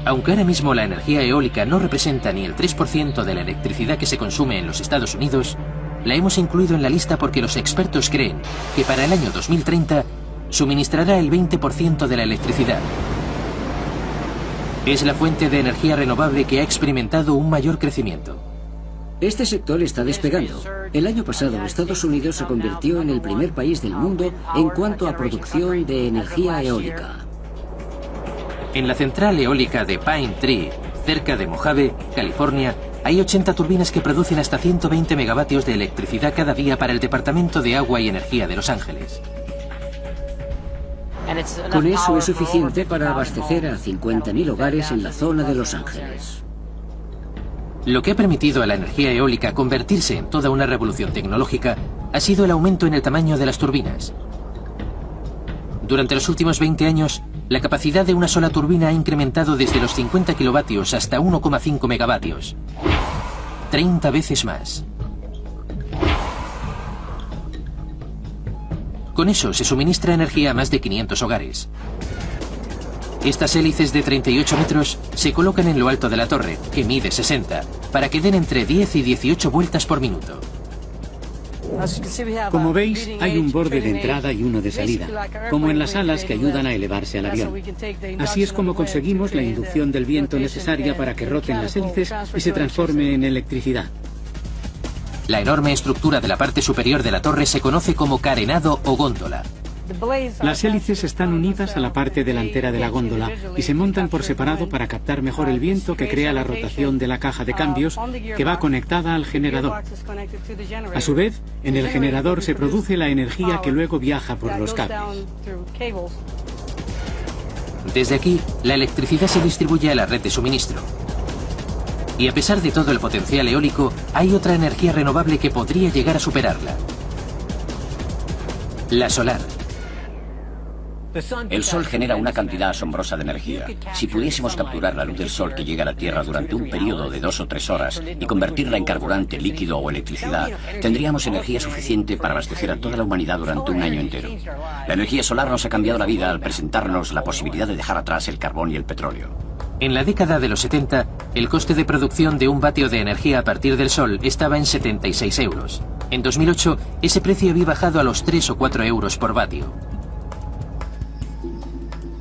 Aunque ahora mismo la energía eólica no representa ni el 3% de la electricidad que se consume en los Estados Unidos, la hemos incluido en la lista porque los expertos creen que para el año 2030 suministrará el 20% de la electricidad. Es la fuente de energía renovable que ha experimentado un mayor crecimiento. Este sector está despegando. El año pasado Estados Unidos se convirtió en el primer país del mundo en cuanto a producción de energía eólica. En la central eólica de Pine Tree, cerca de Mojave, California, hay 80 turbinas que producen hasta 120 megavatios de electricidad cada día para el Departamento de Agua y Energía de Los Ángeles. Con eso es suficiente para abastecer a 50.000 hogares en la zona de Los Ángeles. Lo que ha permitido a la energía eólica convertirse en toda una revolución tecnológica ha sido el aumento en el tamaño de las turbinas. Durante los últimos 20 años, la capacidad de una sola turbina ha incrementado desde los 50 kilovatios hasta 1,5 megavatios. 30 veces más. Con eso se suministra energía a más de 500 hogares. Estas hélices de 38 metros se colocan en lo alto de la torre, que mide 60, para que den entre 10 y 18 vueltas por minuto. Como veis, hay un borde de entrada y uno de salida, como en las alas que ayudan a elevarse al avión. Así es como conseguimos la inducción del viento necesaria para que roten las hélices y se transforme en electricidad. La enorme estructura de la parte superior de la torre se conoce como carenado o góndola. Las hélices están unidas a la parte delantera de la góndola y se montan por separado para captar mejor el viento que crea la rotación de la caja de cambios que va conectada al generador. A su vez, en el generador se produce la energía que luego viaja por los cables. Desde aquí, la electricidad se distribuye a la red de suministro. Y a pesar de todo el potencial eólico, hay otra energía renovable que podría llegar a superarla. La solar. El Sol genera una cantidad asombrosa de energía. Si pudiésemos capturar la luz del Sol que llega a la Tierra durante un periodo de 2 o 3 horas y convertirla en carburante, líquido o electricidad, tendríamos energía suficiente para abastecer a toda la humanidad durante un año entero. La energía solar nos ha cambiado la vida al presentarnos la posibilidad de dejar atrás el carbón y el petróleo. En la década de los 70, el coste de producción de un vatio de energía a partir del Sol estaba en 76 euros. En 2008, ese precio había bajado a los 3 o 4 euros por vatio.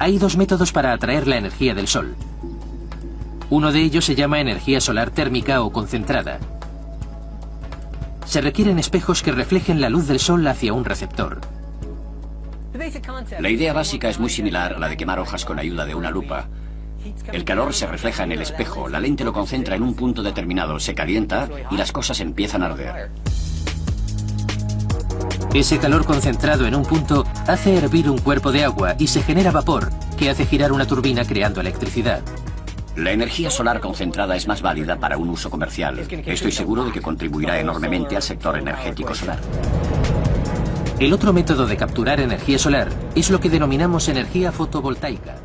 Hay dos métodos para atraer la energía del Sol. Uno de ellos se llama energía solar térmica o concentrada. Se requieren espejos que reflejen la luz del Sol hacia un receptor. La idea básica es muy similar a la de quemar hojas con ayuda de una lupa. El calor se refleja en el espejo, la lente lo concentra en un punto determinado, se calienta y las cosas empiezan a arder. Ese calor concentrado en un punto hace hervir un cuerpo de agua y se genera vapor, que hace girar una turbina creando electricidad. La energía solar concentrada es más válida para un uso comercial. Estoy seguro de que contribuirá enormemente al sector energético solar. El otro método de capturar energía solar es lo que denominamos energía fotovoltaica.